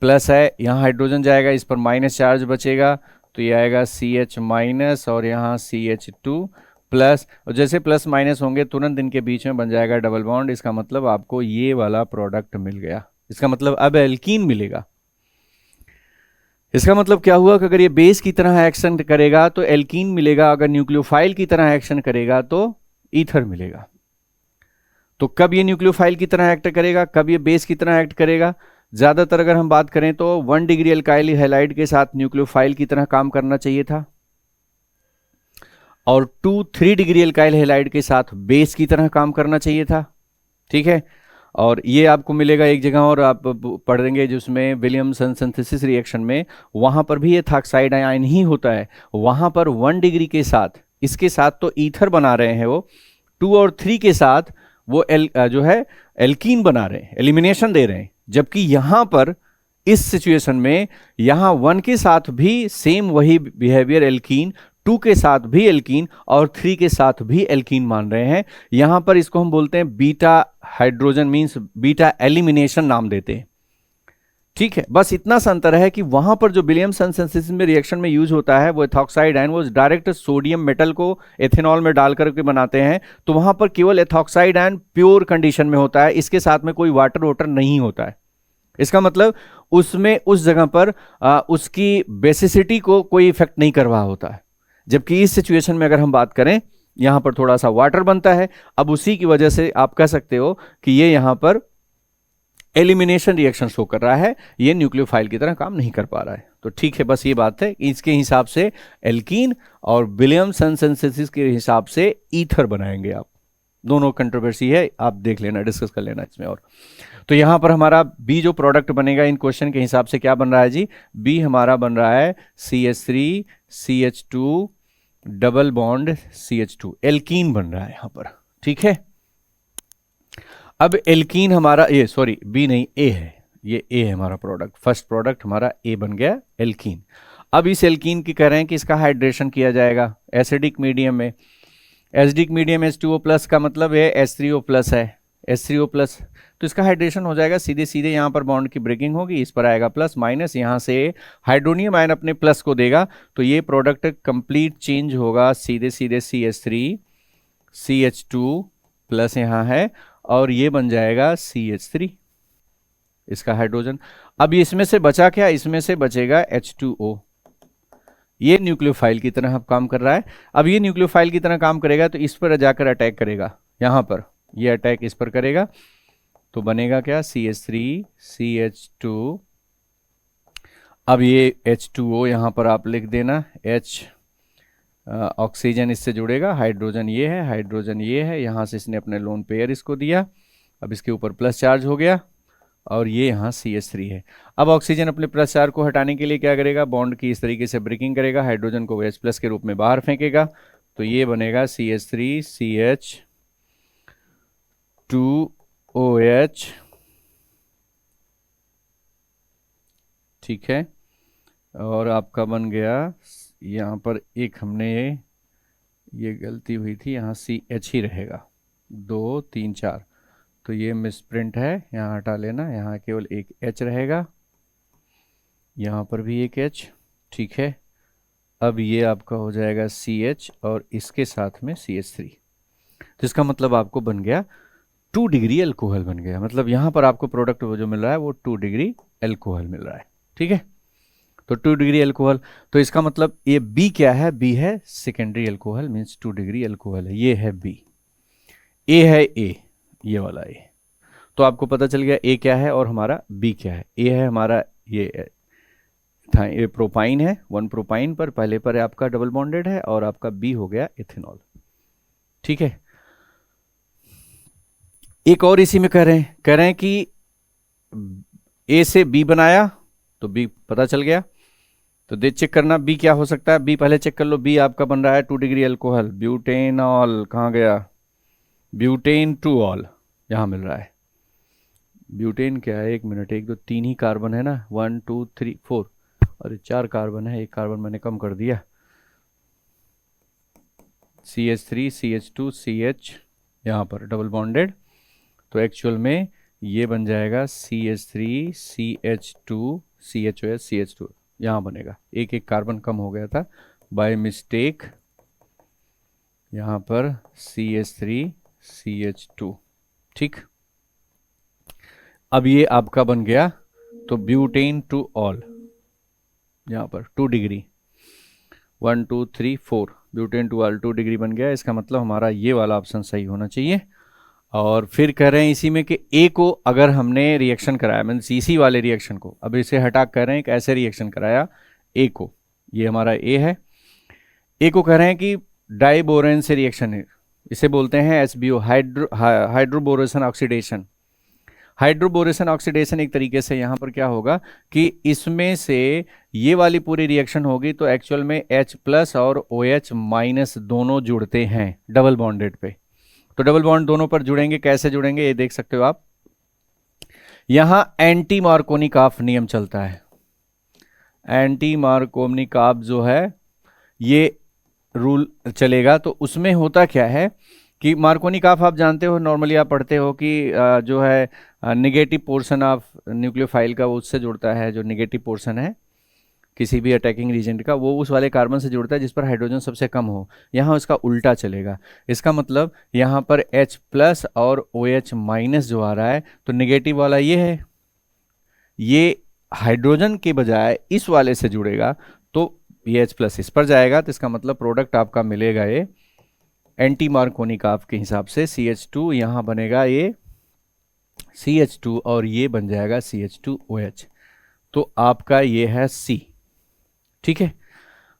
प्लस है, यहां हाइड्रोजन जाएगा, इस पर माइनस चार्ज बचेगा, तो ये आएगा CH माइनस और यहाँ CH2 प्लस, और जैसे प्लस माइनस होंगे तुरंत इनके बीच में बन जाएगा डबल बॉन्ड। इसका मतलब आपको ये वाला प्रोडक्ट मिल गया। इसका मतलब अब एल्कीन मिलेगा। इसका मतलब क्या हुआ कि अगर ये बेस की तरह एक्शन करेगा तो एल्कीन मिलेगा, अगर न्यूक्लियोफाइल की तरह एक्शन करेगा तो ईथर मिलेगा। तो कब ये न्यूक्लियोफाइल की तरह एक्ट करेगा, कब ये बेस की तरह एक्ट करेगा? ज्यादातर अगर हम बात करें तो 1 डिग्री एल्काइल हैलाइड के साथ न्यूक्लियोफाइल की तरह काम करना चाहिए था, और 2-3 डिग्री एल्काइल हैलाइड के साथ बेस की तरह काम करना चाहिए था। ठीक है, और ये आपको मिलेगा एक जगह और आप पढ़ेंगे जिसमें विलियमसन सिंथेसिस रिएक्शन में, वहां पर भी ये थाक्साइड आयन ही होता है। वहां पर 1 डिग्री के साथ, इसके साथ तो ईथर बना रहे हैं वो, 2 और 3 के साथ वो जो है एल्कीन बना रहे हैं, एलिमिनेशन दे रहे हैं। जबकि यहां पर इस सिचुएशन में यहां 1 के साथ भी सेम वही बिहेवियर, एल्कीन, 2 के साथ भी एल्कीन और 3 के साथ भी एल्कीन मान रहे हैं। यहां पर इसको हम बोलते हैं beta hydrogen, means beta elimination नाम देते हैं। ठीक है, बस इतना सा अंतर है कि वहां पर जो विलियमसन सिंथेसिस में रिएक्शन में यूज होता है वो एथॉक्साइड आयन, वो डायरेक्ट सोडियम मेटल को एथेनॉल में डाल करके बनाते हैं। तो वहां पर केवल एथॉक्साइड आयन प्योर कंडीशन में होता है, इसके साथ में कोई वाटर वाटर नहीं होता है। इसका मतलब उसमें उस जगह पर उसकी बेसिसिटी को कोई इफेक्ट नहीं कर रहा होता है। जबकि इस सिचुएशन में अगर हम बात करें, यहां पर थोड़ा सा वाटर बनता है। अब उसी की वजह से आप कह सकते हो कि ये यहां पर एलिमिनेशन रिएक्शन शो कर रहा है, ये न्यूक्लियोफाइल की तरह काम नहीं कर पा रहा है। तो ठीक है, बस ये बात है। इसके हिसाब से एल्कीन और विलियमसन सिंथेसिस के हिसाब से ईथर बनाएंगे आप। दोनों कंट्रोवर्सी है, आप देख लेना, डिस्कस कर लेना इसमें। और तो यहां पर हमारा बी जो प्रोडक्ट बनेगा इन क्वेश्चन के हिसाब से क्या बन रहा है जी? बी हमारा बन रहा है CH3 CH2 double bond CH2, alkene बन रहा है यहां पर। ठीक है, अब एल्कीन हमारा, ये सॉरी बी नहीं ए है, ये ए है हमारा प्रोडक्ट, फर्स्ट प्रोडक्ट हमारा ए बन गया एल्कीन। अब इस एल्कीन की कह रहे हैं कि इसका हाइड्रेशन किया जाएगा एसिडिक मीडियम में। एसिडिक मीडियम H2O प्लस का मतलब है H3O प्लस है, H3O प्लस, तो इसका हाइड्रेशन हो जाएगा सीधे सीधे, यहाँ पर बॉन्ड की ब्रेकिंग होगी, इस पर आएगा प्लस माइनस, यहाँ से हाइड्रोनियम आयन अपने प्लस को देगा, तो ये प्रोडक्ट कंप्लीट चेंज होगा सीधे सीधे CH3 CH2 प्लस यहाँ है, और ये बन जाएगा CH3 इसका हाइड्रोजन। अब इसमें से बचा क्या, इसमें से बचेगा H2O, ये न्यूक्लियोफाइल की तरह अब काम कर रहा है। अब ये न्यूक्लियोफाइल की तरह काम करेगा तो इस पर जाकर अटैक करेगा, यहाँ पर ये अटैक इस पर करेगा, तो बनेगा क्या CH3 CH2। अब ये H2O यहाँ पर आप लिख देना, H ऑक्सीजन इससे जुड़ेगा, हाइड्रोजन ये है, हाइड्रोजन ये है, यहाँ से इसने अपने लोन पेयर इसको दिया, अब इसके ऊपर प्लस चार्ज हो गया, और ये यहाँ CH3 है। अब ऑक्सीजन अपने प्लस चार्ज को हटाने के लिए क्या करेगा, बॉन्ड की इस तरीके से ब्रेकिंग करेगा, हाइड्रोजन को H प्लस के रूप में बाहर फेंकेगा, तो ये बनेगा CH3 CH2OH, ठीक है। और आपका बन गया, यहाँ पर एक हमने ये गलती हुई थी, यहाँ CH ही रहेगा, 2 3 4, तो ये मिसप्रिंट है, यहाँ हटा लेना, यहाँ केवल एक H रहेगा, यहाँ पर भी एक H, ठीक है। अब ये आपका हो जाएगा CH और इसके साथ में CH3, तो इसका मतलब आपको बन गया 2 डिग्री अल्कोहल बन गया, मतलब यहाँ पर आपको प्रोडक्ट वो जो मिल रहा है वो 2 डिग्री अल्कोहल मिल रहा है, ठीक है। तो 2 डिग्री अल्कोहल, तो इसका मतलब ये B क्या है, B है secondary alcohol, means 2 degree alcohol है, ये है B, A है A, ये वाला A, तो आपको पता चल गया A क्या है और हमारा B क्या है। A है हमारा ये प्रोपाइन है, 1 प्रोपाइन पर पहले पर आपका डबल बॉन्डेड है, और आपका B हो गया इथेनॉल, ठीक है। एक और इसी में कह रहे हैं कि A से B बनाया तो B पता चल गया, तो दे चेक करना B क्या हो सकता है, B पहले चेक कर लो, B आपका बन रहा है 2 डिग्री अल्कोहल, ब्यूटेनॉल, कहाँ गया, ब्यूटेन 2 ऑल, यहाँ मिल रहा है। ब्यूटेन क्या है, 1 मिनट, 1 2 3 ही कार्बन है ना, 1 2 3 4, और 4 कार्बन है, एक कार्बन मैंने कम कर दिया, CH3 CH2 CH, यहाँ पर डबल बॉन्डेड, तो एक्चुअल में ये बन जाएगा CH3 CH2 CHOH CH2, यहाँ बनेगा, एक एक कार्बन कम हो गया था बाय मिस्टेक, यहाँ पर CH3 CH2, ठीक। अब ये आपका बन गया, तो ब्यूटेन 2 ऑल, यहाँ पर 2 डिग्री, 1 2 3 4, ब्यूटेन 2 ऑल 2 डिग्री बन गया, इसका मतलब हमारा ये वाला ऑप्शन सही होना चाहिए। और फिर कह रहे हैं इसी में कि ए को अगर हमने रिएक्शन कराया, मीन्स इसी वाले रिएक्शन को, अब इसे हटा कर रहे हैं एक ऐसे रिएक्शन कराया ए को, ये हमारा ए है, ए को कह रहे हैं कि डाइबोरेन से रिएक्शन है, इसे बोलते हैं SBO, hydroboration oxidation. Hydroboration oxidation एक तरीके से यहाँ पर क्या होगा कि इसमें से ये वाली पूरी रिएक्शन होगी, तो एक्चुअल में H प्लस और OH माइनस दोनों जुड़ते हैं डबल बॉन्डेड पे, तो डबल बॉन्ड दोनों पर जुड़ेंगे, कैसे जुड़ेंगे ये देख सकते हो आप, यहां एंटी मार्कोनिकॉफ नियम चलता है, एंटी मार्कोनिकॉफ जो है ये रूल चलेगा। तो उसमें होता क्या है कि मार्कोनिकॉफ आप जानते हो, नॉर्मली आप पढ़ते हो कि जो है नेगेटिव पोर्शन ऑफ न्यूक्लियोफाइल का वो उससे जुड़ता है, जो नेगेटिव पोर्शन है किसी भी अटैकिंग रीजेंट का, वो उस वाले कार्बन से जुड़ता है जिस पर हाइड्रोजन सबसे कम हो। यहाँ इसका उल्टा चलेगा, इसका मतलब यहाँ पर H प्लस और OH माइनस जो आ रहा है, तो नेगेटिव वाला ये है, ये हाइड्रोजन के बजाय इस वाले से जुड़ेगा, तो ये H प्लस इस पर जाएगा, तो इसका मतलब प्रोडक्ट आपका मिलेगा ये एंटी मार्कोनिकॉफ के हिसाब से CH2, यहाँ बनेगा ये CH2 और ये बन जाएगा CH2OH, तो आपका ये है C, ठीक है।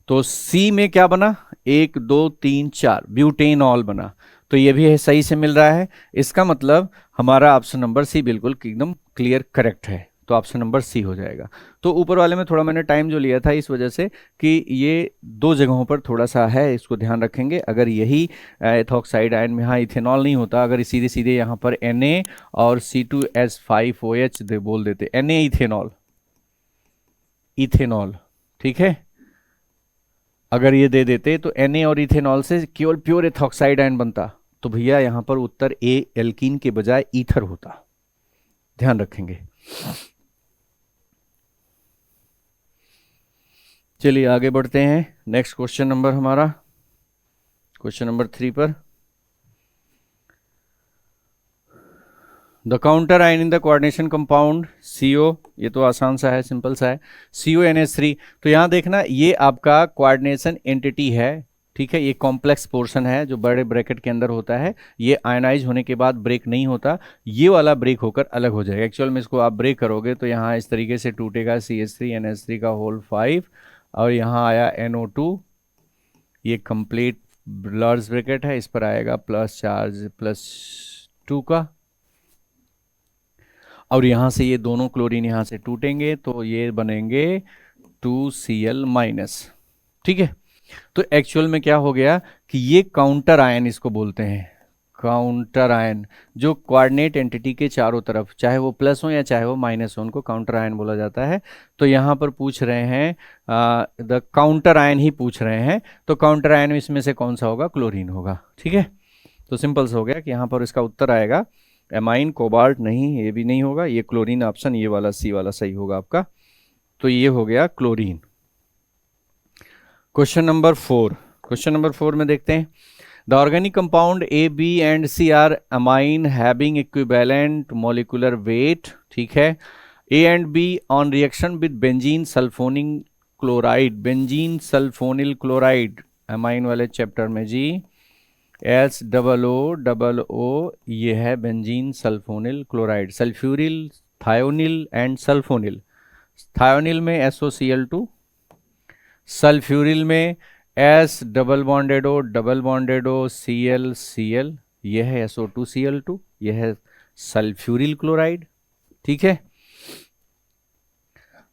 तो C में क्या बना, 1 2 3 4 ब्यूटेनॉल बना, तो ये भी है सही से मिल रहा है, इसका मतलब हमारा ऑप्शन नंबर C बिल्कुल एकदम क्लियर करेक्ट है। तो ऑप्शन नंबर सी हो जाएगा। तो ऊपर वाले में थोड़ा मैंने टाइम जो लिया था इस वजह से कि ये दो जगहों पर थोड़ा सा है, इसको ध्यान रखेंगे। अगर यही एथॉक्साइड आयन में यहाँ इथेनॉल नहीं होता, अगर सीधे सीधे यहाँ पर Na और C2H5OH दे बोल देते, Na इथेनॉल, इथेनॉल, ठीक है, अगर ये दे देते तो Na और इथेनॉल से केवल प्योर एथॉक्साइड आयन बनता, तो भैया यहां पर उत्तर ए एल्कीन के बजाय ईथर होता। ध्यान रखेंगे। चलिए आगे बढ़ते हैं। नेक्स्ट क्वेश्चन नंबर हमारा क्वेश्चन नंबर 3 पर। The counter ion in the coordination compound CO, ये तो आसान सा है, सिंपल सा है, CONH3। तो यहां देखना ये आपका कोऑर्डिनेशन एंटिटी है, ठीक है, ये कॉम्प्लेक्स पोर्शन है जो बड़े ब्रैकेट के अंदर होता है। ये आयनाइज होने के बाद ब्रेक नहीं होता, ये वाला ब्रेक होकर अलग हो जाएगा। एक्चुअल में इसको आप ब्रेक करोगे तो यहाँ इस तरीके से टूटेगा, CH3NH3 का होल 5, और यहाँ आया NO2, ये कंप्लीट लार्ज ब्रैकेट है, इस पर आएगा प्लस चार्ज +2 का, और यहाँ से ये दोनों क्लोरीन यहाँ से टूटेंगे तो ये बनेंगे 2Cl-। ठीक है, तो एक्चुअल में क्या हो गया कि ये काउंटर आयन इसको बोलते हैं, काउंटर आयन, जो कोऑर्डिनेट एंटिटी के चारों तरफ, चाहे वो प्लस हो या चाहे वो माइनस हो, उनको काउंटर आयन बोला जाता है। तो यहाँ पर पूछ रहे हैं द काउंटर आयन ही पूछ रहे हैं, तो काउंटर आयन इसमें से कौन सा होगा? क्लोरीन होगा। ठीक है, तो सिंपल से हो गया कि यहाँ पर इसका उत्तर आएगा एमाइन, कोबाल्ट नहीं, ये भी नहीं होगा, ये क्लोरीन ऑप्शन, ये वाला सी वाला सही होगा आपका। तो ये हो गया क्लोरीन। क्वेश्चन नंबर 4, क्वेश्चन नंबर 4 में देखते हैं, the organic compound A, B and C are amine having equivalent molecular weight. ठीक है, A and B on reaction with benzene sulfonyl chloride, benzene sulfonyl chloride amine वाले चैप्टर में जी, SOO, ये है benzene sulfonyl chloride, sulfuryl, thionyl and sulfonyl. Thionyl में SOCl2, sulfuryl में S double bonded O Cl, यह है SO2Cl2, यह है सल्फ्यूरिल क्लोराइड। ठीक है,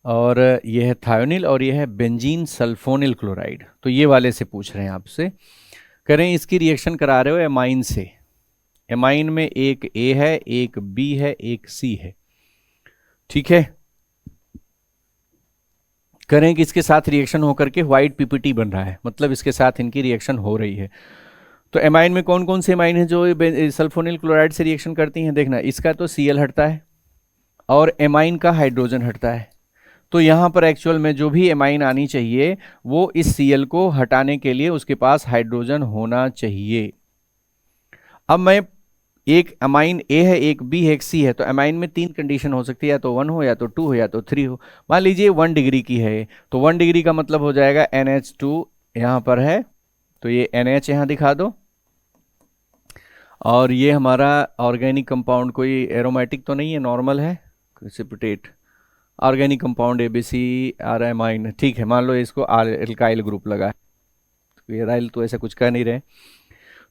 और यह है थायोनिल और यह है बेंजीन सल्फोनिल क्लोराइड। तो ये वाले से पूछ रहे हैं आपसे, करें इसकी रिएक्शन करा रहे हो एमाइन से। एमाइन में एक A है, एक B है, एक C है। ठीक है, करें कि इसके साथ रिएक्शन होकर के व्हाइट PPT बन रहा है, मतलब इसके साथ इनकी रिएक्शन हो रही है। तो एमाइन में कौन कौन से एमाइन है जो सल्फोनिल क्लोराइड से रिएक्शन करती हैं? देखना, इसका तो Cl हटता है और एमाइन का हाइड्रोजन हटता है। तो यहाँ पर एक्चुअल में जो भी एमाइन आनी चाहिए वो इस Cl को हटाने के लिए उसके पास हाइड्रोजन होना चाहिए। अब मैं, एक अमाइन A है, एक B है, एक C है, तो अमाइन में 3 कंडीशन हो सकती है, या तो 1 हो, या तो 2 हो, या तो 3 हो। मान लीजिए 1 डिग्री की है, तो 1 डिग्री का मतलब हो जाएगा NH2 यहाँ पर है, तो ये NH यहाँ दिखा दो, और ये हमारा ऑर्गेनिक कंपाउंड कोई एरोमेटिक तो नहीं है, नॉर्मल है, precipitate organic compound ABCR amine. ठीक है, मान लो इसको एल्काइल ग्रुप लगा है, तो ये राइल तो ऐसा कुछ कह नहीं रहे।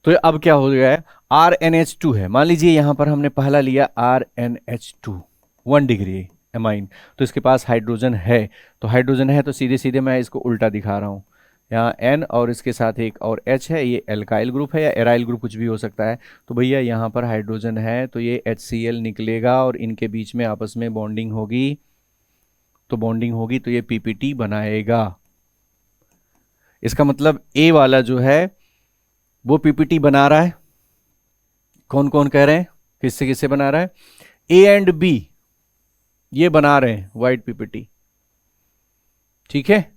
तो अब क्या हो गया है, RNH2 है, मान लीजिए यहां पर हमने पहला लिया RNH2, 1 डिग्री एमाइन, तो इसके पास हाइड्रोजन है। तो हाइड्रोजन है तो सीधे सीधे मैं इसको उल्टा दिखा रहा हूं, यहाँ N और इसके साथ एक और H है, ये एल्काइल ग्रुप है या एराइल ग्रुप कुछ भी हो सकता है। तो भैया यहाँ पर हाइड्रोजन है तो ये HCl निकलेगा और इनके बीच में आपस में बॉन्डिंग होगी, तो बॉन्डिंग होगी तो ये PPT बनाएगा। इसका मतलब A वाला जो है वो PPT बना रहा है। कौन कौन कह रहे हैं, किससे किससे बना रहा है? A एंड B ये बना रहे हैं व्हाइट PPT, ठीक है,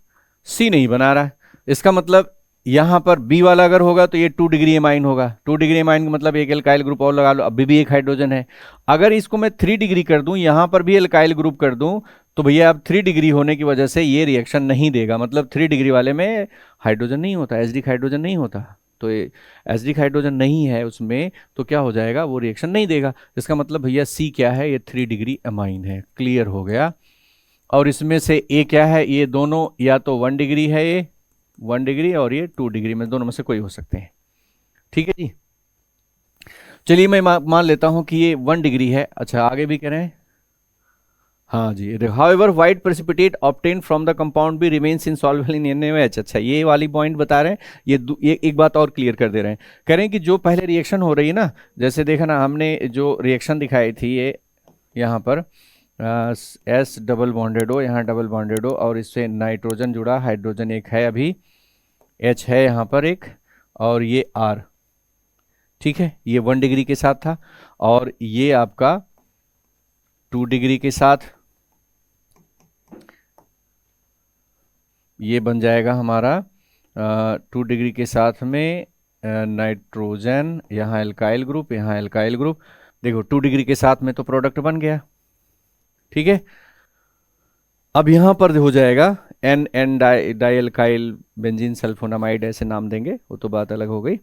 C नहीं बना रहा है। इसका मतलब यहां पर B वाला अगर होगा तो ये 2 डिग्री एमाइन होगा। 2 डिग्री एमाइन का मतलब एक एल्काइल ग्रुप और लगा लो, अभी भी एक हाइड्रोजन है। अगर इसको मैं 3 डिग्री कर दूं, यहां पर भी एल्काइल ग्रुप कर दूं, तो भैया अब 3 डिग्री होने की वजह से ये रिएक्शन नहीं देगा, मतलब 3 डिग्री वाले में हाइड्रोजन नहीं होता, एसिडिक हाइड्रोजन नहीं होता। तो एसिडिक हाइड्रोजन नहीं है उसमें, तो क्या हो जाएगा, वो रिएक्शन नहीं देगा। इसका मतलब भैया C क्या है, ये 3 डिग्री एमाइन है। क्लियर हो गया। और इसमें से A क्या है, ये दोनों या तो 1 डिग्री है, ये 1 डिग्री और ये 2 डिग्री में, दोनों में से कोई हो सकते हैं। ठीक है जी, चलिए मैं मान लेता हूं कि ये 1 डिग्री है। अच्छा, आगे भी करें, हाँ जी, however white precipitate obtain from the compound भी रिमेन्स इनसॉल्युबल इन NaOH। अच्छा, ये वाली पॉइंट बता रहे हैं। ये एक बात और क्लियर कर दे रहे हैं, कह रहे हैं कि जो पहले रिएक्शन हो रही है ना, जैसे देखा ना हमने जो रिएक्शन दिखाई थी, ये यहाँ पर S डबल बॉन्डेड हो, यहाँ डबल बॉन्डेड हो, और इससे नाइट्रोजन जुड़ा, हाइड्रोजन एक है अभी, H है यहाँ पर एक, और ये R, ठीक है, ये 1 डिग्री के साथ था, और ये आपका 2 डिग्री के साथ, ये बन जाएगा हमारा 2 डिग्री के साथ में नाइट्रोजन, यहाँ एल्काइल ग्रुप, यहाँ एल्काइल ग्रुप। देखो 2 डिग्री के साथ में तो प्रोडक्ट बन गया, ठीक है। अब यहाँ पर हो जाएगा एन डाइएल्काइल बेंजीन सल्फोनामाइड, ऐसे नाम देंगे, वो तो बात अलग हो गई।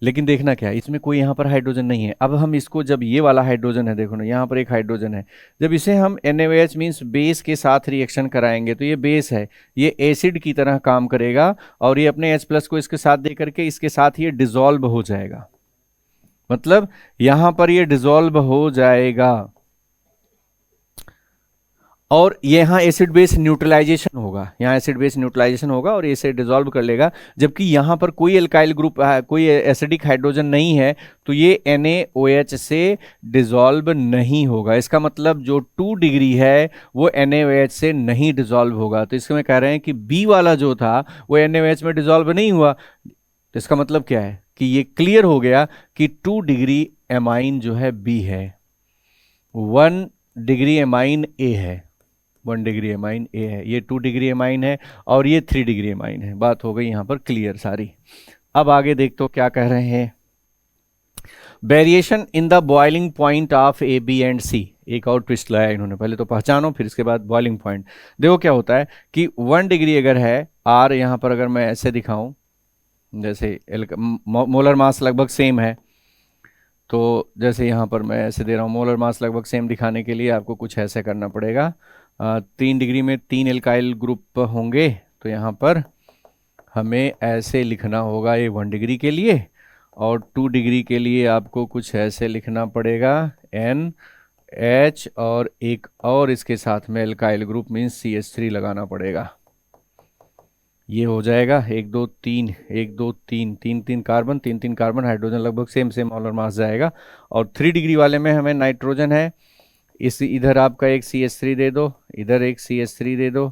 लेकिन देखना क्या है, इसमें कोई यहाँ पर हाइड्रोजन नहीं है। अब हम इसको, जब ये वाला हाइड्रोजन है, देखो ना यहाँ पर एक हाइड्रोजन है, जब इसे हम NaOH मीन्स बेस के साथ रिएक्शन कराएंगे तो ये बेस है, ये एसिड की तरह काम करेगा, और ये अपने H+ को इसके साथ दे करके इसके साथ ये डिजॉल्व हो जाएगा। मतलब यहाँ पर ये डिजॉल्व हो जाएगा, और यहाँ एसिड बेस न्यूट्रलाइजेशन होगा, यहाँ एसिड बेस न्यूट्रलाइजेशन होगा और इसे डिसॉल्व कर लेगा। जबकि यहाँ पर कोई एल्काइल ग्रुप, कोई एसिडिक हाइड्रोजन नहीं है, तो ये NaOH से डिसॉल्व नहीं होगा। इसका मतलब जो 2 डिग्री है वो NaOH से नहीं डिसॉल्व होगा। तो इसमें कह रहे हैं कि B वाला जो था वो NaOH में डिसॉल्व नहीं हुआ। तो इसका मतलब क्या है कि ये क्लियर हो गया कि 2 डिग्री एमाइन जो है B है, 1 डिग्री एमाइन A है, 1 डिग्री एमाइन A है, ये 2 डिग्री एमाइन है, और ये 3 डिग्री एमाइन है। बात हो गई यहाँ पर क्लियर सारी। अब आगे देख तो क्या कह रहे हैं, variation in the boiling point of A, B and C। एक और ट्विस्ट लाया इन्होंने, पहले तो पहचानो फिर इसके बाद बॉइलिंग पॉइंट। देखो क्या होता है कि 1 डिग्री अगर है R, यहाँ पर अगर मैं ऐसे दिखाऊं, जैसे मोलर मास लगभग सेम है, तो जैसे यहाँ पर मैं ऐसे दे रहा हूँ, मोलर मास लगभग सेम दिखाने के लिए आपको कुछ ऐसे करना पड़ेगा। 3 डिग्री में 3 एल्काइल ग्रुप होंगे, तो यहाँ पर हमें ऐसे लिखना होगा ये 1 डिग्री के लिए, और 2 डिग्री के लिए आपको कुछ ऐसे लिखना पड़ेगा NH, और एक और इसके साथ में एल्काइल ग्रुप मीन्स CH3 लगाना पड़ेगा। ये हो जाएगा 1 2 3 1 2 3 3 3 कार्बन, 3 3 कार्बन, हाइड्रोजन लगभग सेम सेम मोलर मास जाएगा। और 3 डिग्री वाले में हमें नाइट्रोजन है, इस इधर आपका एक CH3 दे दो, इधर एक CH3 दे दो,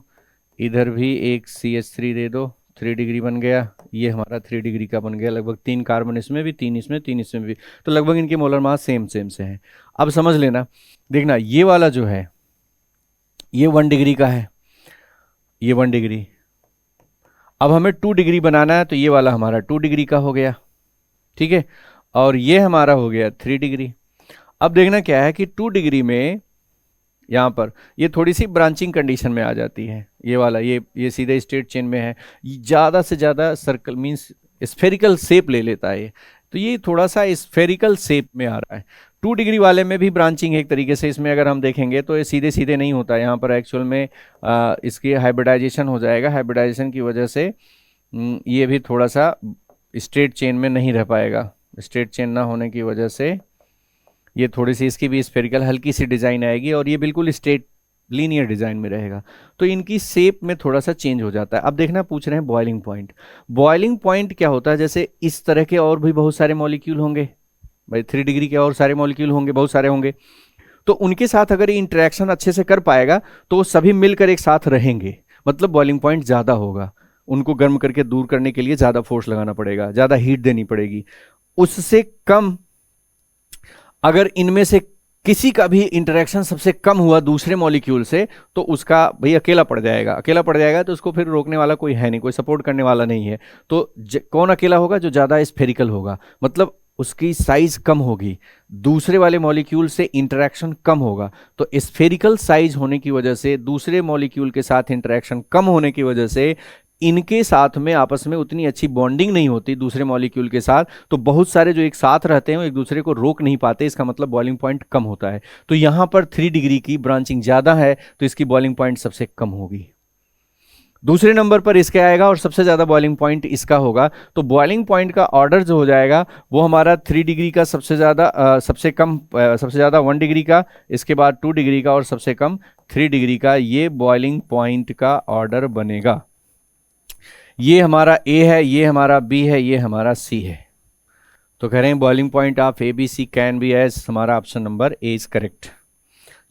इधर भी एक CH3 दे दो, 3 डिग्री बन गया। ये हमारा 3 डिग्री का बन गया, लगभग 3 कार्बन इसमें भी, 3 इसमें, 3 इसमें भी, तो लगभग इनके मोलर मास सेम सेम से हैं। अब समझ लेना, देखना ये वाला जो है ये 1 डिग्री का है, ये 1 डिग्री। अब हमें 2 डिग्री बनाना है, तो ये वाला हमारा 2 डिग्री का हो गया, ठीक है, और ये हमारा हो गया 3 डिग्री। अब देखना क्या है कि 2 डिग्री में यहाँ पर ये थोड़ी सी ब्रांचिंग कंडीशन में आ जाती है, ये वाला, ये सीधे स्ट्रेट चेन में है, ज़्यादा से ज़्यादा सर्कल मीन्स स्फेरिकल शेप ले लेता है, तो ये थोड़ा सा स्फेरिकल शेप में आ रहा है। 2 डिग्री वाले में भी ब्रांचिंग है एक तरीके से, इसमें अगर हम देखेंगे तो ये सीधे सीधे नहीं होता, यहाँ पर एक्चुअल में इसकी हाइब्रिडाइजेशन हो जाएगा, हाइब्रिडाइजेशन की वजह से ये भी थोड़ा सा स्ट्रेट चेन में नहीं रह पाएगा। स्ट्रेट चेन ना होने की वजह से ये थोड़ी सी इसकी भी स्फेरिकल हल्की सी डिज़ाइन आएगी, और ये बिल्कुल स्ट्रेट लीनियर डिज़ाइन में रहेगा, तो इनकी शेप में थोड़ा सा चेंज हो जाता है। अब देखना पूछ रहे हैं बॉइलिंग पॉइंट। बॉइलिंग पॉइंट क्या होता है, जैसे इस तरह के और भी बहुत सारे मॉलिक्यूल होंगे भाई, 3 डिग्री के और सारे मॉलिक्यूल होंगे, बहुत सारे होंगे, तो उनके साथ अगर ये इंटरेक्शन अच्छे से कर पाएगा तो सभी मिलकर एक साथ रहेंगे, मतलब बॉइलिंग पॉइंट ज़्यादा होगा। उनको गर्म करके दूर करने के लिए ज़्यादा फोर्स लगाना पड़ेगा, ज़्यादा हीट देनी पड़ेगी। उससे कम अगर इनमें से किसी का भी इंटरेक्शन सबसे कम हुआ दूसरे मॉलिक्यूल से, तो उसका भाई अकेला पड़ जाएगा, अकेला पड़ जाएगा तो उसको फिर रोकने वाला कोई है नहीं, कोई सपोर्ट करने वाला नहीं है। तो कौन अकेला होगा, जो ज़्यादा स्फेरिकल होगा, मतलब उसकी साइज कम होगी, दूसरे वाले मॉलिक्यूल से इंटरेक्शन कम होगा। तो स्फेरिकल साइज होने की वजह से, दूसरे मॉलिक्यूल के साथ इंटरेक्शन कम होने की वजह से इनके साथ में आपस में उतनी अच्छी बॉन्डिंग नहीं होती दूसरे मॉलिक्यूल के साथ, तो बहुत सारे जो एक साथ रहते हैं वो एक दूसरे को रोक नहीं पाते, इसका मतलब बॉइलिंग पॉइंट कम होता है। तो यहाँ पर 3 डिग्री की ब्रांचिंग ज़्यादा है, तो इसकी बॉइलिंग पॉइंट सबसे कम होगी। दूसरे नंबर पर इसके आएगा और सबसे ज़्यादा बॉइलिंग पॉइंट इसका होगा। तो बॉइलिंग पॉइंट का ऑर्डर जो हो जाएगा वो हमारा 3 डिग्री का सबसे ज़्यादा, सबसे कम, सबसे ज़्यादा 1 डिग्री का, इसके बाद 2 डिग्री का, और सबसे कम 3 डिग्री का ये बॉइलिंग पॉइंट का ऑर्डर बनेगा। ये हमारा ए है, ये हमारा बी है, ये हमारा सी है। तो कह रहे हैं boiling point of A B C can be as, हमारा option number A is correct,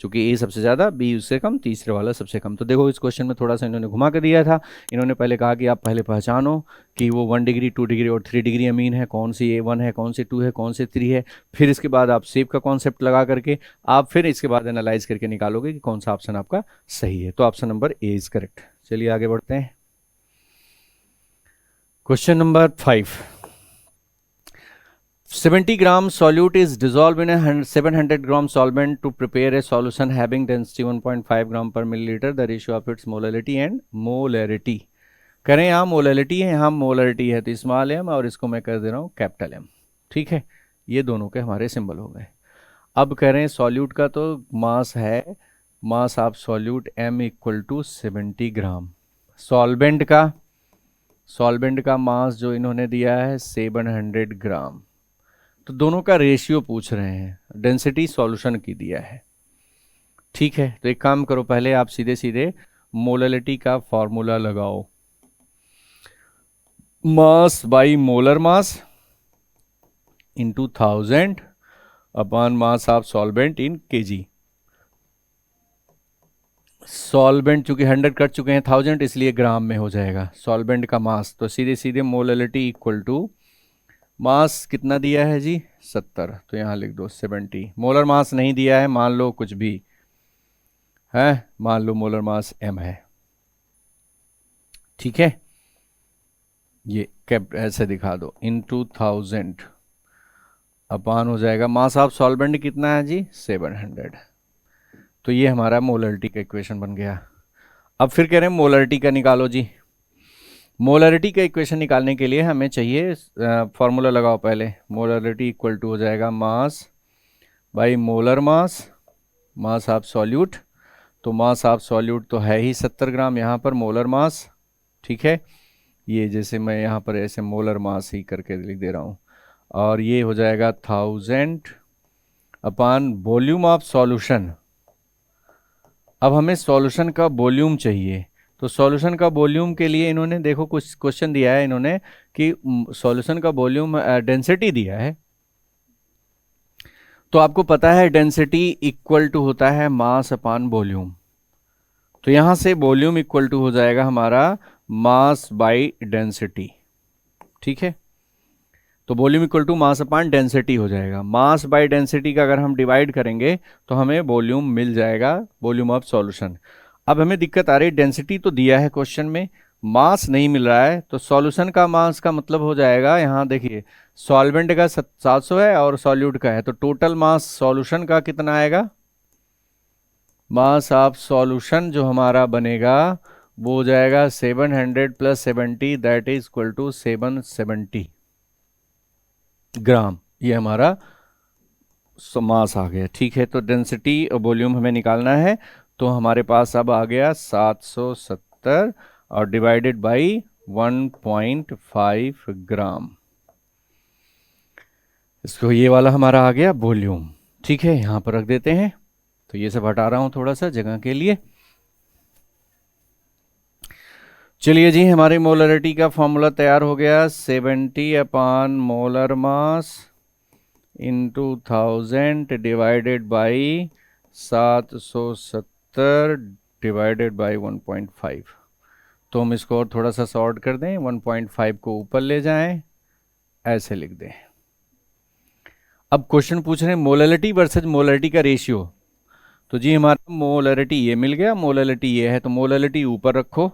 क्योंकि ए सबसे ज़्यादा, बी उससे कम, तीसरे वाला सबसे कम। तो देखो इस क्वेश्चन में थोड़ा सा इन्होंने घुमा कर दिया था। इन्होंने पहले कहा कि आप पहले पहचानो कि वो 1 डिग्री 2 डिग्री और 3 डिग्री अमीन है, कौन सी A1 है, कौन सी 2 है, कौन सी 3 है। फिर इसके बाद आप शेप का कॉन्सेप्ट लगा करके आप फिर इसके बाद एनालाइज करके निकालोगे कि कौन सा ऑप्शन आपका सही है। तो option number A is correct. चलिए आगे बढ़ते हैं। Question number 5। 70 gram solute is dissolved in a 700 gram solvent to prepare a solution having density 1.5 gram per milliliter. The ratio of its molality and molarity. करें यहाँ molarity है, यहाँ molarity है, तो स्मॉल एम और इसको मैं कर दे रहा हूँ कैपिटल एम। ठीक है, ये दोनों के हमारे सिंबल हो गए। अब कह रहे हैं सॉल्यूट का तो मास है, mass of solute m equal to 70 gram. Solvent का मास जो इन्होंने दिया है 700 ग्राम। तो दोनों का रेशियो पूछ रहे हैं, डेंसिटी सॉल्यूशन की दिया है। ठीक है, तो एक काम करो, पहले आप सीधे सीधे मोलैरिटी का फॉर्मूला लगाओ, mass by molar mass into 1000 upon mass of solvent in KG. Solvent चूंकि 100 कट चुके हैं 1000, इसलिए ग्राम में हो जाएगा सॉल्वेंट का मास। तो सीधे सीधे मोलैरिटी इक्वल टू मास कितना दिया है जी 70, तो यहाँ लिख दो 70। मोलर मास नहीं दिया है, मान लो कुछ भी है, मान लो मोलर मास m है। ठीक है, ये कैप ऐसे दिखा दो, इनटू 1000 अपान हो जाएगा मास ऑफ सॉल्वेंट कितना है जी 700। तो ये हमारा मोलैरिटी का इक्वेशन बन गया। अब फिर कह रहे हैं मोलैरिटी का निकालो जी। मोलैरिटी का इक्वेशन निकालने के लिए हमें चाहिए फॉर्मूला लगाओ पहले। मोलैरिटी इक्वल टू हो जाएगा mass by molar mass, mass of solute. तो मास ऑफ सॉल्यूट तो है ही 70 ग्राम, यहाँ पर मोलर मास। ठीक है, ये जैसे मैं यहाँ पर ऐसे मोलर मास ही करके लिख दे रहा हूँ, और ये हो जाएगा 1000 अपान वॉल्यूम ऑफ सॉल्यूशन। अब हमें सॉल्यूशन का वॉल्यूम चाहिए, तो सॉल्यूशन का वॉल्यूम के लिए इन्होंने देखो कुछ क्वेश्चन दिया है इन्होंने कि सॉल्यूशन का वॉल्यूम डेंसिटी दिया है। तो आपको पता है डेंसिटी इक्वल टू होता है मास अपान वॉल्यूम। तो यहां से वॉल्यूम इक्वल टू हो जाएगा हमारा मास बाई डेंसिटी। ठीक है, तो volume equal to mass upon density हो जाएगा। मास बाई डेंसिटी का अगर हम डिवाइड करेंगे तो हमें वॉल्यूम मिल जाएगा, वॉल्यूम ऑफ सॉल्यूशन। अब हमें दिक्कत आ रही है, डेंसिटी तो दिया है क्वेश्चन में, मास नहीं मिल रहा है। तो सॉल्यूशन का मास का मतलब हो जाएगा, यहाँ देखिए सॉल्वेंट का 700 है और सॉल्यूट का है, तो टोटल मास सॉल्यूशन का कितना आएगा, मास ऑफ सॉल्यूशन जो हमारा बनेगा वो हो जाएगा 700 plus 70 that is equal to 770 gram. ये हमारा मास आ गया। ठीक है, तो डेंसिटी और वॉल्यूम हमें निकालना है, तो हमारे पास अब आ गया 770 और डिवाइडेड बाई 1.5 ग्राम। इसको ये वाला हमारा आ गया वॉल्यूम। ठीक है, यहाँ पर रख देते हैं। तो ये सब हटा रहा हूँ थोड़ा सा जगह के लिए। चलिए जी, हमारी मोलरिटी का फॉर्मूला तैयार हो गया, 70 अपान molar mass into 1000 divided by 770 divided by 1.5। तो हम इसको और थोड़ा सा सॉर्ट कर दें, 1.5 को ऊपर ले जाएं, ऐसे लिख दें। अब क्वेश्चन पूछ रहे हैं मोलरिटी वर्सेस मोलरिटी का रेशियो। तो जी हमारा मोलरिटी ये मिल गया, मोलरिटी ये है, तो मोलरिटी ऊपर रखो।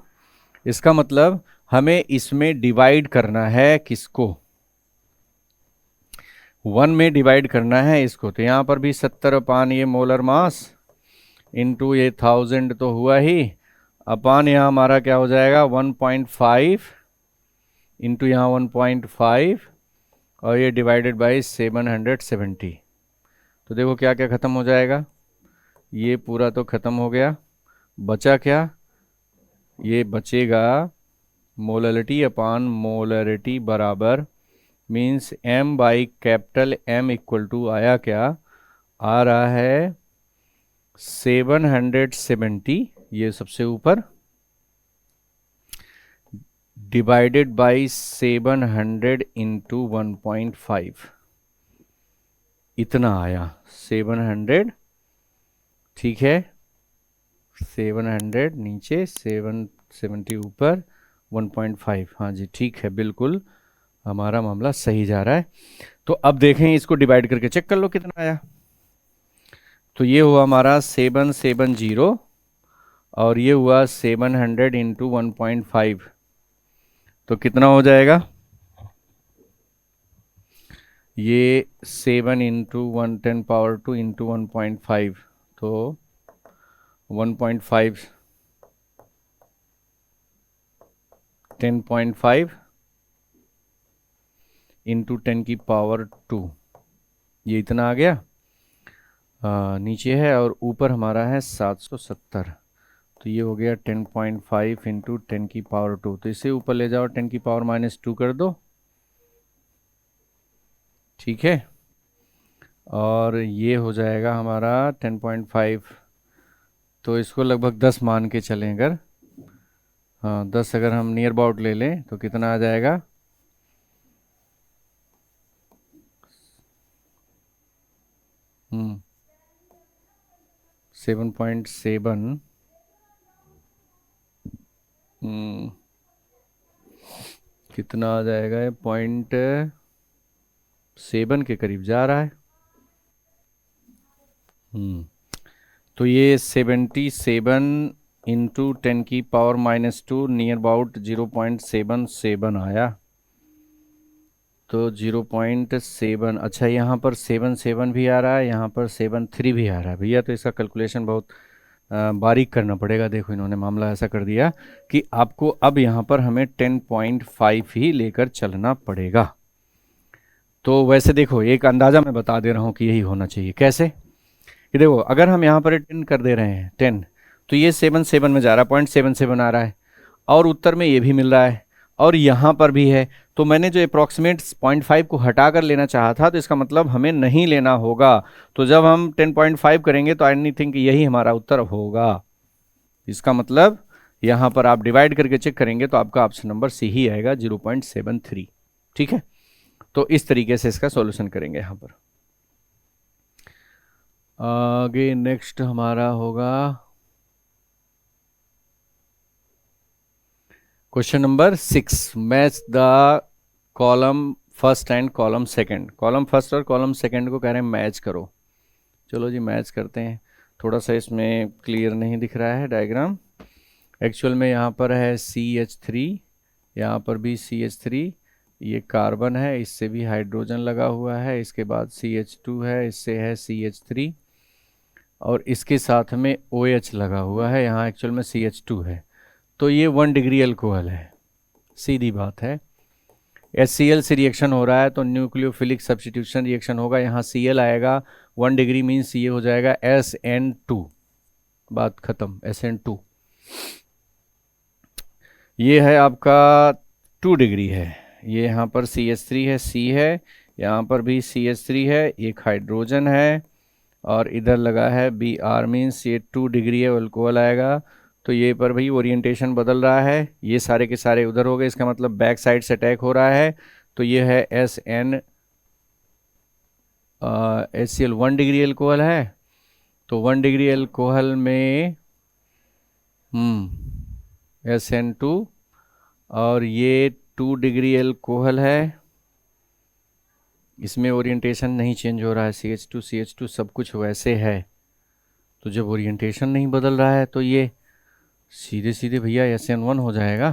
इसका मतलब हमें इसमें डिवाइड करना है किसको, 1 में डिवाइड करना है इसको। तो यहाँ पर भी 70 अपान ये मोलर मास इंटू ये 1000 तो हुआ ही, अपान यहाँ हमारा क्या हो जाएगा 1.5 इंटू यहाँ 1.5 और ये डिवाइडेड बाई 770। तो देखो क्या क्या ख़त्म हो जाएगा, ये पूरा तो ख़त्म हो गया, बचा क्या, ये बचेगा मोलरिटी अपान मोलरिटी बराबर means m by capital M equal to आया क्या, आ रहा है 770 ये सबसे ऊपर डिवाइडेड बाई 700 इंटू 1.5 इतना आया 700। ठीक है, 700 नीचे 770 ऊपर 1.5। हाँ जी ठीक है, बिल्कुल हमारा मामला सही जा रहा है। तो अब देखें, इसको डिवाइड करके चेक कर लो कितना आया। तो ये हुआ हमारा 770 और ये हुआ 700 इंटू 1.5, तो कितना हो जाएगा? ये 7 इंटू 1 10 पावर 2 इंटू 1.5, तो 1.5 10.5 इंटू 10 की पावर 2, ये इतना आ गया। नीचे है और ऊपर हमारा है 770, तो ये हो गया 10.5 इंटू 10 की पावर 2। तो इसे ऊपर ले जाओ, 10 की पावर -2 कर दो। ठीक है, और ये हो जाएगा हमारा 10.5, तो इसको लगभग 10 मान के चलें अगर। हाँ 10 अगर हम नियर अबाउट ले लें तो कितना आ जाएगा? 7.7 कितना आ जाएगा? 0.7 के करीब जा रहा है। तो ये 77 इंटू 10 की पावर -2 नियर अबाउट 0.77 आया। तो 0.7, अच्छा यहाँ पर 7 भी आ रहा है, यहाँ पर 7 भी आ रहा है भैया। तो इसका कैलकुलेशन बहुत बारीक करना पड़ेगा। देखो इन्होंने मामला ऐसा कर दिया कि आपको अब यहाँ पर हमें 10.5 ही लेकर चलना पड़ेगा। तो वैसे देखो, एक अंदाज़ा मैं बता दे रहा हूँ कि यही होना चाहिए। कैसे कि देखो, अगर हम यहाँ पर 10 कर दे रहे हैं 10, तो ये 7 में जा रहा है, 0.77 आ रहा है, और उत्तर में ये भी मिल रहा है और यहाँ पर भी है। तो मैंने जो अप्रॉक्सीमेट 0.5 को हटा कर लेना चाहा था, तो इसका मतलब हमें नहीं लेना होगा। तो जब हम 10.5 करेंगे तो आई नहीं थिंक यही हमारा उत्तर होगा। इसका मतलब यहाँ पर आप डिवाइड करके चेक करेंगे तो आपका ऑप्शन नंबर सी ही आएगा, 0.73। ठीक है, तो इस तरीके से इसका सॉल्यूशन करेंगे यहाँ पर। आगे नेक्स्ट हमारा होगा question number 6। Match the column first and column second. Column first और कॉलम सेकंड को कह रहे हैं मैच करो। चलो जी मैच करते हैं। थोड़ा सा इसमें क्लियर नहीं दिख रहा है डायग्राम। एक्चुअल में यहाँ पर है CH3, यहाँ पर भी CH3, ये कार्बन है, इससे भी हाइड्रोजन लगा हुआ है, इसके बाद CH2 है, इससे है CH3 और इसके साथ में OH लगा हुआ है, यहाँ एक्चुअल में CH2 है। तो ये 1 डिग्री अल्कोहल है, सीधी बात है। HCl से रिएक्शन हो रहा है तो न्यूक्लियोफिलिक सब्स्टिट्यूशन रिएक्शन होगा, यहाँ Cl आएगा, 1 डिग्री मीन्स ये हो जाएगा SN2, बात खत्म, SN2। ये है आपका 2 डिग्री है, ये यहाँ पर CH3 है, C है, यहाँ पर भी CH3 है, एक हाइड्रोजन है और इधर लगा है Br मीन्स ये 2 डिग्री है, अल्कोहल आएगा। तो ये पर भाई ओरिएंटेशन बदल रहा है, ये सारे के सारे उधर हो गए, इसका मतलब बैक साइड से अटैक हो रहा है। तो ये है HCl 1 डिग्री अल्कोहल है, तो 1 डिग्री अल्कोहल में SN2 और ये 2 डिग्री अल्कोहल है, इसमें ओरिएंटेशन नहीं चेंज हो रहा है, CH2 सब कुछ वैसे है। तो जब ओरिएंटेशन नहीं बदल रहा है तो ये सीधे सीधे भैया SN1 हो जाएगा,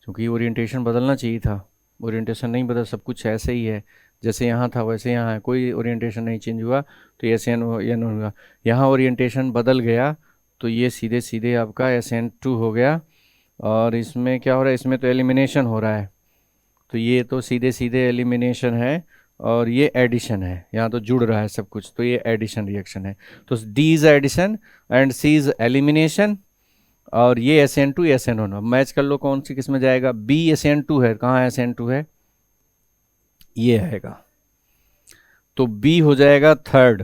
क्योंकि ओरिएंटेशन बदलना चाहिए था। ओरिएंटेशन नहीं बदल, सब कुछ ऐसे ही है, जैसे यहाँ था वैसे यहाँ है, कोई ओरिएंटेशन नहीं चेंज हुआ, तो SN होगा। यहाँ ओरिएंटेशन बदल गया तो ये सीधे सीधे आपका SN2 हो गया। और इसमें क्या हो रहा है, इसमें तो एलिमिनेशन हो रहा है, तो ये तो सीधे सीधे एलिमिनेशन है और ये एडिशन है, यहाँ तो जुड़ रहा है सब कुछ, तो ये एडिशन रिएक्शन है। तो D is addition and C is elimination और ये SN2 SN1। मैच कर लो कौन सी किस में जाएगा। B SN2 है, कहाँ SN2 है, ये आएगा, तो B हो जाएगा थर्ड।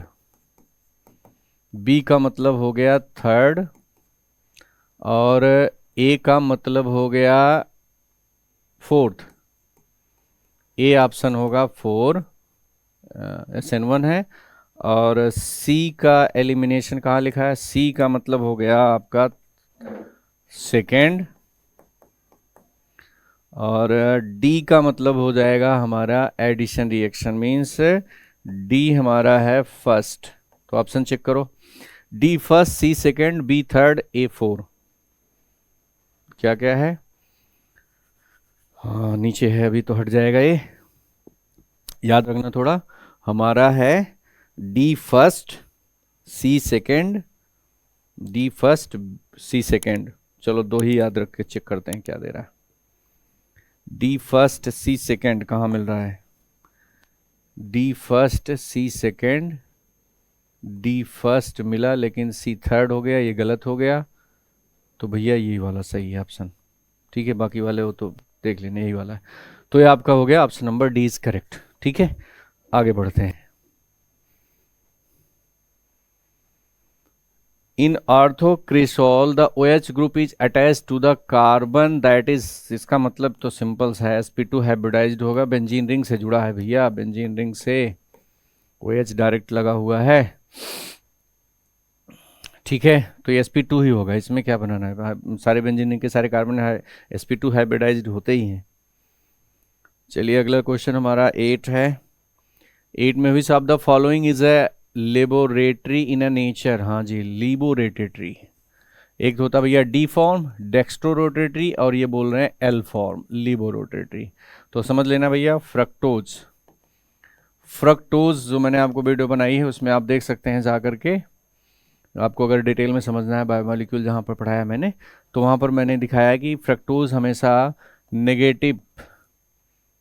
बी का मतलब हो गया थर्ड, और ए का मतलब हो गया फोर्थ। ए ऑप्शन होगा 4, SN1 है। और सी का एलिमिनेशन कहाँ लिखा है? सी का मतलब हो गया आपका सेकेंड, और डी का मतलब हो जाएगा हमारा एडिशन रिएक्शन, मीन्स डी हमारा है फर्स्ट। तो ऑप्शन चेक करो, डी फर्स्ट, सी सेकेंड, बी थर्ड, ए 4। क्या क्या है? हाँ नीचे है, अभी तो हट जाएगा ये, याद रखना थोड़ा। हमारा है डी फर्स्ट, सी सेकेंड, डी फर्स्ट, सी सेकेंड। चलो दो ही याद रख के चेक करते हैं क्या दे रहा है। डी फर्स्ट सी सेकेंड कहाँ मिल रहा है? डी फर्स्ट सी सेकेंड, डी फर्स्ट मिला लेकिन सी थर्ड हो गया, ये गलत हो गया। तो भैया यही वाला सही है ऑप्शन, ठीक है, बाकी वाले वो तो देख लेने, यही वाला है। तो ये आपका हो गया option number D is correct. ठीक है, आगे बढ़ते हैं। In orthocresol the OH group is attach to the carbon that is, इसका मतलब तो सिंपल सा है, sp2 हाइब्रिडाइज्ड होगा, बेंजीन रिंग से जुड़ा है भैया, बेंजीन रिंग से OH डायरेक्ट लगा हुआ है। ठीक है, तो ये sp2 ही होगा, इसमें क्या बनाना है, सारे बेंजीन रिंग के सारे कार्बन sp2 हाइब्रिडाइज्ड होते ही हैं। चलिए अगला क्वेश्चन हमारा 8 है। 8 में विच of the following is a laboratory in a nature? हाँ जी, लिबोरेटरी। एक तो होता है भैया डी फॉर्म, डेक्स्ट्रोरोटेटरी, और ये बोल रहे हैं एल फॉर्म, लिबोरोटेटरी। तो समझ लेना भैया, फ्रक्टोज, फ्रक्टोज जो मैंने आपको वीडियो बनाई है उसमें आप देख सकते हैं जा करके। आपको अगर डिटेल में समझना है बायोमोलिक्यूल जहाँ पर पढ़ाया मैंने, तो वहाँ पर मैंने दिखाया है कि फ्रक्टोज हमेशा नेगेटिव,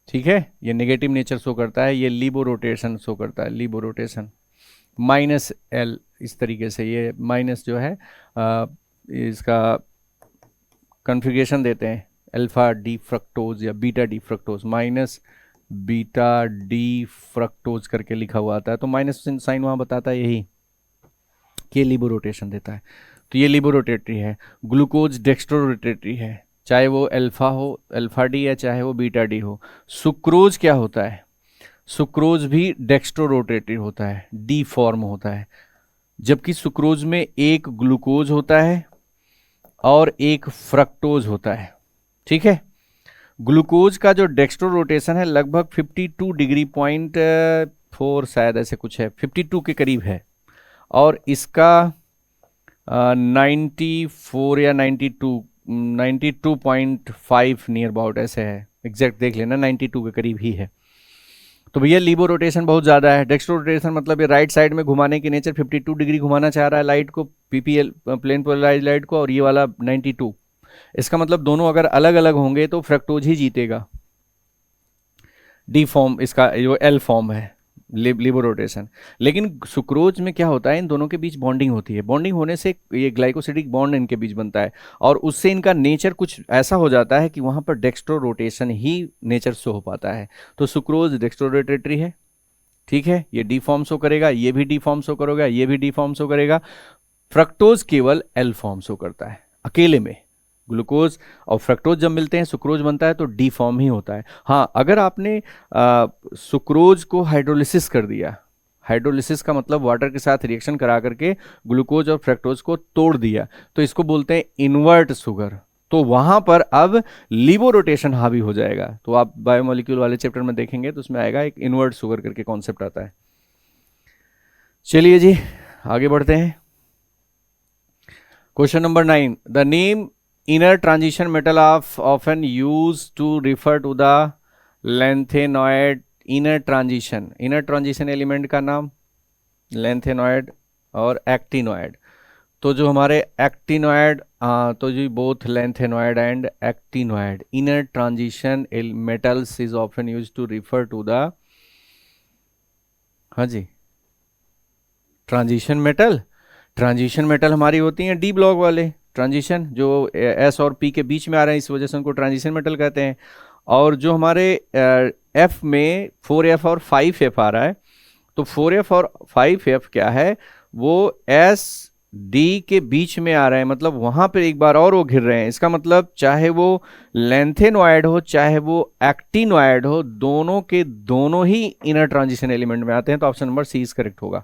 ठीक है, ये नेगेटिव नेचर शो करता है, ये लिबोरोटेशन शो करता है, लिबोरोटेशन -L, इस तरीके से ये माइनस जो है इसका कन्फिग्रेशन देते हैं, अल्फा डी फ्रक्टोज या beta D fructose, minus beta D fructose करके लिखा हुआ आता है। तो माइनस साइन वहाँ बताता है यही कि लिबो रोटेशन देता है। तो ये लिबो रोटेटरी है। ग्लूकोज डेक्स्ट्रो रोटेटरी है, चाहे वो अल्फा हो, अल्फा डी, या चाहे वो बीटा डी हो। सुक्रोज क्या होता है? सुक्रोज भी डेक्स्ट्रो रोटेटरी होता है, डी फॉर्म होता है, जबकि सुक्रोज में एक ग्लूकोज होता है और एक फ्रक्टोज होता है। ठीक है, ग्लूकोज का जो डेक्स्ट्रो रोटेशन है लगभग 52 डिग्री पॉइंट 4 शायद ऐसे कुछ है, 52 के करीब है, और इसका 94 या 92.5 नियर अबाउट ऐसे है, एग्जैक्ट देख लेना, 92 के करीब ही है। तो भैया लिबो रोटेशन बहुत ज़्यादा है। डेक्स्ट्रो रोटेशन मतलब ये राइट साइड में घुमाने की नेचर, 52 डिग्री घुमाना चाह रहा है लाइट को, PPL प्लेन पोलराइज लाइट को, और ये वाला 92। इसका मतलब दोनों अगर अलग अलग होंगे तो फ्रक्टोज ही जीतेगा। डी फॉर्म इसका जो एल फॉर्म है, लिबो रोटेशन। लेकिन सुक्रोज में क्या होता है, इन दोनों के बीच बॉन्डिंग होती है, बॉन्डिंग होने से ये ग्लाइकोसिडिक बॉन्ड इनके बीच बनता है, और उससे इनका नेचर कुछ ऐसा हो जाता है कि वहाँ पर डेक्स्ट्रो रोटेशन ही नेचर शो हो पाता है। तो सुक्रोज डेक्स्ट्रो रोटेटरी है, ठीक है, ये डी फॉर्म शो करेगा, ये भी डी फॉर्म शो करेगा, ये भी डी फॉर्म शो करेगा। फ्रक्टोज केवल एल फॉर्म शो करता है अकेले में। ग्लूकोज और फ्रक्टोज जब मिलते हैं सुक्रोज बनता है, तो डी फॉर्म ही होता है। हाँ, अगर आपने सुक्रोज को हाइड्रोलिसिस कर दिया, हाइड्रोलिसिस का मतलब वाटर के साथ रिएक्शन करा करके ग्लूकोज और फ्रक्टोज को तोड़ दिया, तो इसको बोलते हैं इन्वर्ट शुगर। तो वहां पर अब लिबो रोटेशन हावी हो जाएगा। तो आप बायोमोलिक्यूल वाले चैप्टर में देखेंगे तो उसमें आएगा एक इन्वर्ट शुगर करके कॉन्सेप्ट आता है। चलिए जी आगे बढ़ते हैं। Question number 9, the name inner transition metal of often used to refer to the lanthanide inner transition element का नाम lanthanide और actinoid। तो जो हमारे actinoid, तो जी both lanthanide and actinoid inner transition metals is often used to refer to the, हाँ जी, transition metal. Transition metal हमारी होती हैं डी ब्लॉक वाले ट्रांजिशन, जो एस और पी के बीच में आ रहे हैं, इस वजह से उनको ट्रांजिशन मेटल कहते हैं। और जो हमारे एफ में 4F और 5F आ रहा है, तो 4F और 5F क्या है, वो एस डी के बीच में आ रहे हैं, मतलब वहां पर एक बार और वो घिर रहे हैं। इसका मतलब चाहे वो लेंथेनॉइड हो चाहे वो एक्टिनॉइड हो, दोनों के दोनों ही इनर ट्रांजिशन एलिमेंट में आते हैं। तो option number C is correct होगा।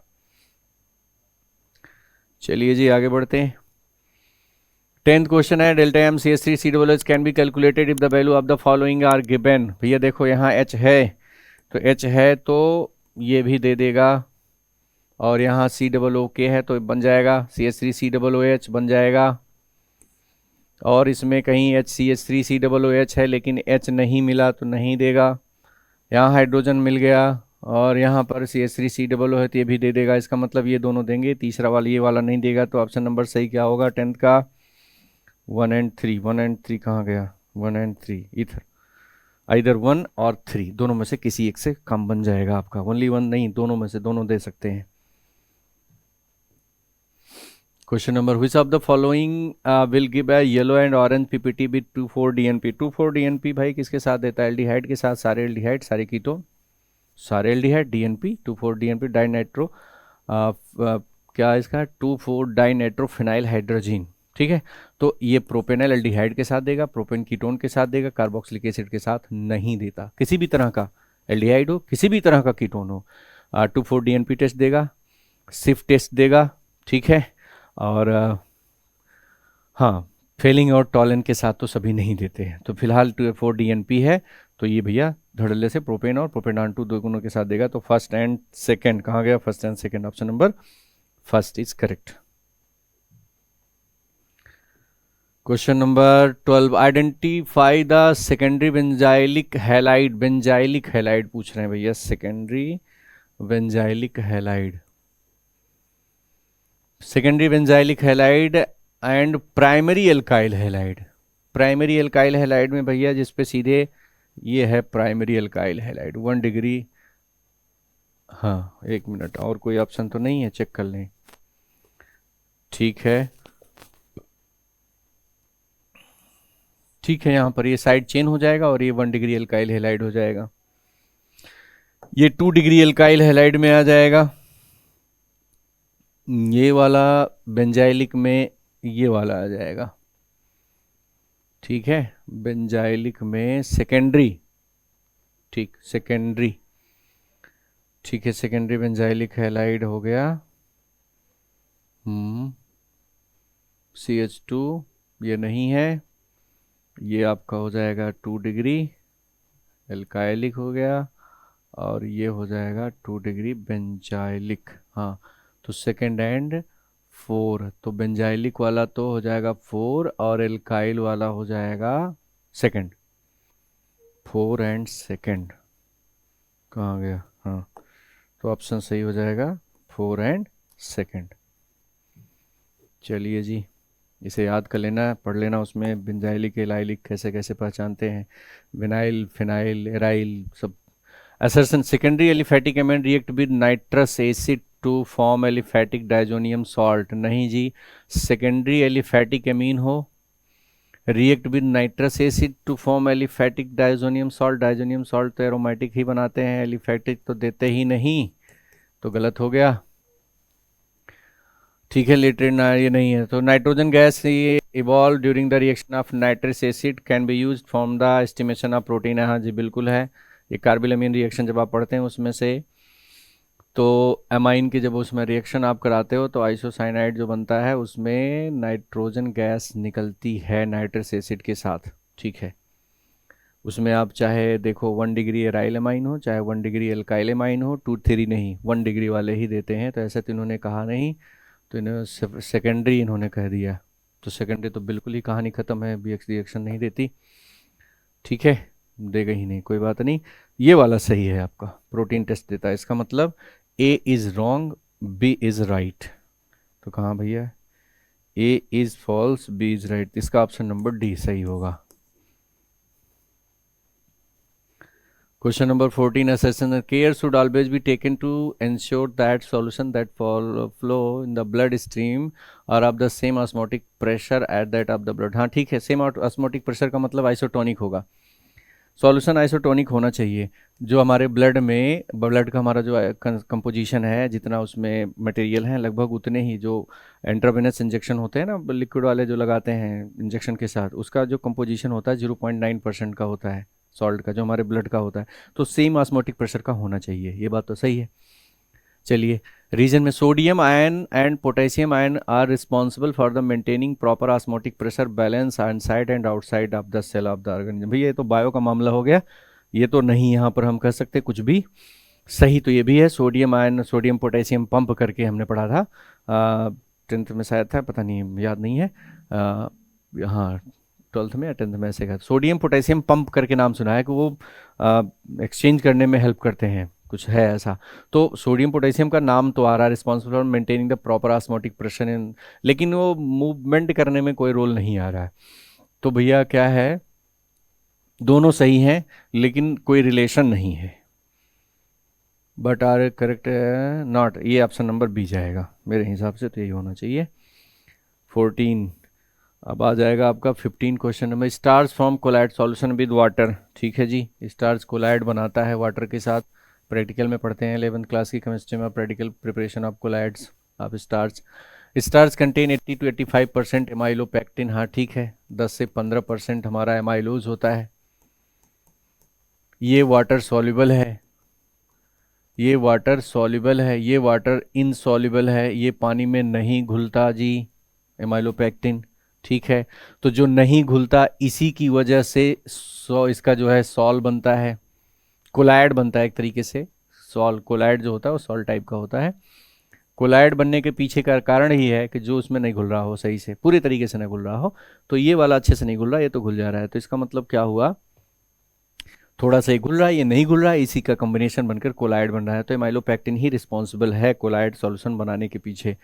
चलिए जी आगे बढ़ते हैं। 10th क्वेश्चन है, delta M C S three C double H can be calculated if the value of the following are given. भैया देखो यहाँ एच है, तो एच है तो ये भी दे देगा, और यहाँ सी डबल ओ के है तो बन जाएगा C H three C double O H बन जाएगा। और इसमें कहीं H C H three C double O H है लेकिन एच नहीं मिला तो नहीं देगा। यहाँ हाइड्रोजन मिल गया और यहाँ पर C H three C double O है तो ये भी दे देगा। इसका मतलब ये दोनों देंगे, तीसरा वाला ये वाला नहीं देगा। तो ऑप्शन नंबर सही क्या होगा 10th का? 1 and 3। 1 and 3 कहाँ गया? 1 and 3 इधर, इधर 1 और 3 दोनों में से किसी एक से कम बन जाएगा आपका। ओनली वन नहीं, दोनों में से दोनों दे सकते हैं। Question number, which of the following will give a yellow and orange PPT with 2,4-DNP। 2,4-DNP भाई किसके साथ देता है? एल्डिहाइड के साथ, सारे एल्डिहाइड, सारे कीटोन, सारे एल्डिहाइड DNP 2,4-DNP डाइनाइट्रो क्या इसका 2,4-डाइनाइट्रोफिनाइल हाइड्रोजीन। ठीक है, तो ये प्रोपेनल एल्डिहाइड के साथ देगा, प्रोपेन कीटोन के साथ देगा, कार्बोक्सिलिक एसिड के साथ नहीं देता। किसी भी तरह का एल्डिहाइड हो, किसी भी तरह का कीटोन हो, 2,4-DNP टेस्ट देगा, सिफ टेस्ट देगा। ठीक है, और हाँ फेलिंग और टॉलन के साथ तो सभी नहीं देते हैं। तो फिलहाल 2,4-DNP है, तो ये भैया धड़ल्ले से प्रोपेन और प्रोपेनान 2 दोनों के साथ देगा। तो फर्स्ट एंड सेकंड कहाँ गया? First and second, option number first is correct. Question number 12, identify the secondary benzylic halide. Benzylic halide पूछ रहे हैं भैया, secondary benzylic halide, secondary benzylic halide and primary alkyl halide. Primary alkyl halide में भैया जिसपे सीधे ये है प्राइमरी एल्काइल हैलाइड 1 डिग्री। हाँ 1 मिनट, और कोई ऑप्शन तो नहीं है? चेक कर लें। ठीक है, ठीक है, यहाँ पर ये साइड चेन हो जाएगा और ये 1 डिग्री एल्काइल हैलाइड हो जाएगा। ये 2 डिग्री एल्काइल हैलाइड में आ जाएगा। ये वाला बेंजाइलिक में ये वाला आ जाएगा। ठीक है, बेंजाइलिक में सेकेंडरी, ठीक सेकेंडरी, ठीक है, सेकेंडरी बेंजाइलिक हैलाइड हो गया। CH2 ये नहीं है, ये आपका हो जाएगा 2 डिग्री एल्काइलिक हो गया, और ये हो जाएगा 2 डिग्री बेंजाइलिक। हाँ, तो सेकेंड एंड 4, तो बेंजाइलिक वाला तो हो जाएगा 4 और एल्काइल वाला हो जाएगा सेकेंड। 4 एंड सेकेंड कहाँ गया? हाँ, तो ऑप्शन सही हो जाएगा 4 एंड सेकेंड। चलिए जी, इसे याद कर लेना, पढ़ लेना, उसमें बेंजाइलिक एलाइलिक कैसे कैसे पहचानते हैं, विनाइल फिनाइल एराइल सब। Assertion, secondary aliphatic amine react with nitrous acid to form aliphatic diazonium salt. नहीं जी, सेकेंडरी एलिफैटिक एमीन हो, react with nitrous acid to form aliphatic diazonium salt. Diazonium salt तो aromatic ही बनाते हैं, aliphatic तो देते ही नहीं, तो गलत हो गया। ठीक है, लेटेड ना ये नहीं है। तो नाइट्रोजन गैस ये evolve during the reaction of nitrous acid can be used form the estimation of protein. हाँ जी बिल्कुल है, ये कार्बिलमिन रिएक्शन जब आप पढ़ते हैं उसमें से, तो एमाइन के जब उसमें रिएक्शन आप कराते हो तो आइसोसाइनाइड जो बनता है उसमें नाइट्रोजन गैस निकलती है नाइट्रस एसिड के साथ। ठीक है, उसमें आप चाहे देखो 1 डिग्री एराइल एमाइन हो चाहे 1 डिग्री एल्काइल एमाइन हो, 2-3 नहीं 1 डिग्री वाले ही देते हैं। तो ऐसा तो इन्होंने कहा नहीं, तो इन्होंने सेकेंडरी इन्होंने कह दिया, तो सेकेंडरी तो बिल्कुल ही कहानी ख़त्म है, BX रिएक्शन नहीं देती। ठीक है, देगा ही नहीं, कोई बात नहीं। ये वाला सही है आपका, प्रोटीन टेस्ट देता है। इसका मतलब A is wrong, B is right. तो कहाँ भैया, A is false, B is right. इसका ऑप्शन नंबर D सही होगा। Question number 14, assessment care should always be taken to ensure that solution that flow in the blood stream are of the same osmotic pressure at that of the blood। हाँ ठीक है, same osmotic pressure का मतलब isotonic होगा। Solution isotonic होना चाहिए। जो हमारे ब्लड का हमारा जो कंपोजिशन है, जितना उसमें मटेरियल है लगभग उतने ही जो इंट्रावेनस इंजेक्शन होते हैं ना, लिक्विड वाले जो लगाते हैं इंजेक्शन के साथ, उसका जो कंपोजिशन होता है 0.9% का होता है सॉल्ट का, जो हमारे ब्लड का होता है। तो सेम ऑस्मोटिक प्रेशर का होना चाहिए, ये बात तो सही है। चलिए, रीजन में sodium ion and potassium ion are responsible for the maintaining proper osmotic pressure balance inside and outside of the cell of the organism. भैया ये तो बायो का मामला हो गया, ये तो नहीं यहाँ पर हम कह सकते कुछ भी। सही तो ये भी है, sodium ion sodium potassium pump करके हमने पढ़ा था, 10th में शायद था, पता नहीं याद नहीं है। हाँ 12th में या 10th में ऐसे का सोडियम पोटेशियम पंप करके नाम सुना है कि वो एक्सचेंज करने में हेल्प करते हैं, कुछ है ऐसा। तो सोडियम पोटेशियम का नाम तो आ रहा है, responsible for maintaining the proper osmotic pressure in, लेकिन वो मूवमेंट करने में कोई रोल नहीं आ रहा है। तो भैया क्या है, दोनों सही हैं लेकिन कोई रिलेशन नहीं है। बट आर करेक्ट नॉट, ये ऑप्शन नंबर बी जाएगा मेरे हिसाब से, तो यही होना चाहिए। 14। अब आ जाएगा आपका 15 question number, starch form colloid solution with water. ठीक है जी, स्टार्स कोलाइड बनाता है वाटर के साथ, प्रैक्टिकल में पढ़ते हैं 11th क्लास की केमिस्ट्री में, practical preparation of colloids of stars contain 80 to 85% amylopectin. हाँ ठीक है, 10 से 15% हमारा एमाइलोज होता है। ये वाटर सॉल्युबल है, ये वाटर सॉल्युबल है, ये वाटर इनसॉल्युबल है, ये पानी में नहीं घुलता जी एमाइलोपेक्टिन। ठीक है, तो जो नहीं घुलता इसी की वजह से इसका जो है सॉल बनता है, कोलाइड बनता है एक तरीके से। सॉल कोलाइड जो होता है वो सॉल टाइप का होता है। कोलाइड बनने के पीछे का कारण ही है कि जो उसमें नहीं घुल रहा हो सही से, पूरी तरीके से नहीं घुल रहा हो। तो ये वाला अच्छे से नहीं घुल रहा, ये तो घुल जा रहा है, तो इसका मतलब क्या हुआ, थोड़ा सा ही घुल रहा है, ये नहीं घुल रहा है, इसी का कॉम्बिनेशन बनकर कोलाइड बन रहा है। तो एमाइलोपेक्टिन ही रिस्पॉन्सिबल है कोलाइड सॉल्यूशन बनाने के पीछे।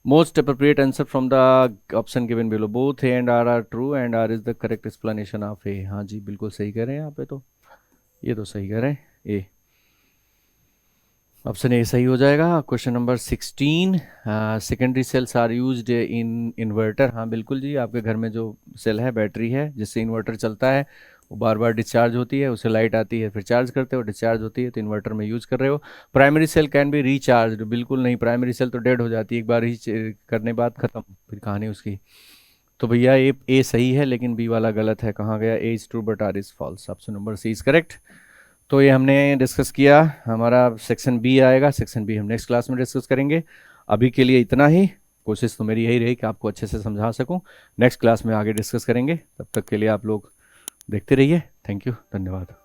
Most appropriate answer from the option given below, both A and R true and R is the correct explanation of A. हाँ जी बिल्कुल सही कह रहे हैं यहाँ पे, तो ये तो सही कह रहे हैं, ए ऑप्शन ए सही हो जाएगा। Question number 16, secondary cells are used in inverter. हाँ बिल्कुल जी, आपके घर में जो सेल है, बैटरी है जिससे इन्वर्टर चलता है, वो बार बार डिस्चार्ज होती है, उससे लाइट आती है, फिर चार्ज करते हो, डिस्चार्ज होती है, तो इन्वर्टर में यूज़ कर रहे हो। Primary cell can be recharge, बिल्कुल नहीं, प्राइमरी सेल तो डेड हो जाती है एक बार ही करने बाद, खत्म फिर कहानी उसकी। तो भैया ए सही है लेकिन बी वाला गलत है, कहाँ गया, A is true but R is false, option number C is correct. तो ये हमने डिस्कस किया, हमारा सेक्शन बी आएगा, सेक्शन बी हम नेक्स्ट क्लास में डिस्कस करेंगे। अभी के लिए इतना ही, कोशिश तो मेरी यही रही कि आपको अच्छे से समझा सकूं। नेक्स्ट क्लास में आगे डिस्कस करेंगे, तब तक के लिए आप लोग देखते रहिए। थैंक यू, धन्यवाद।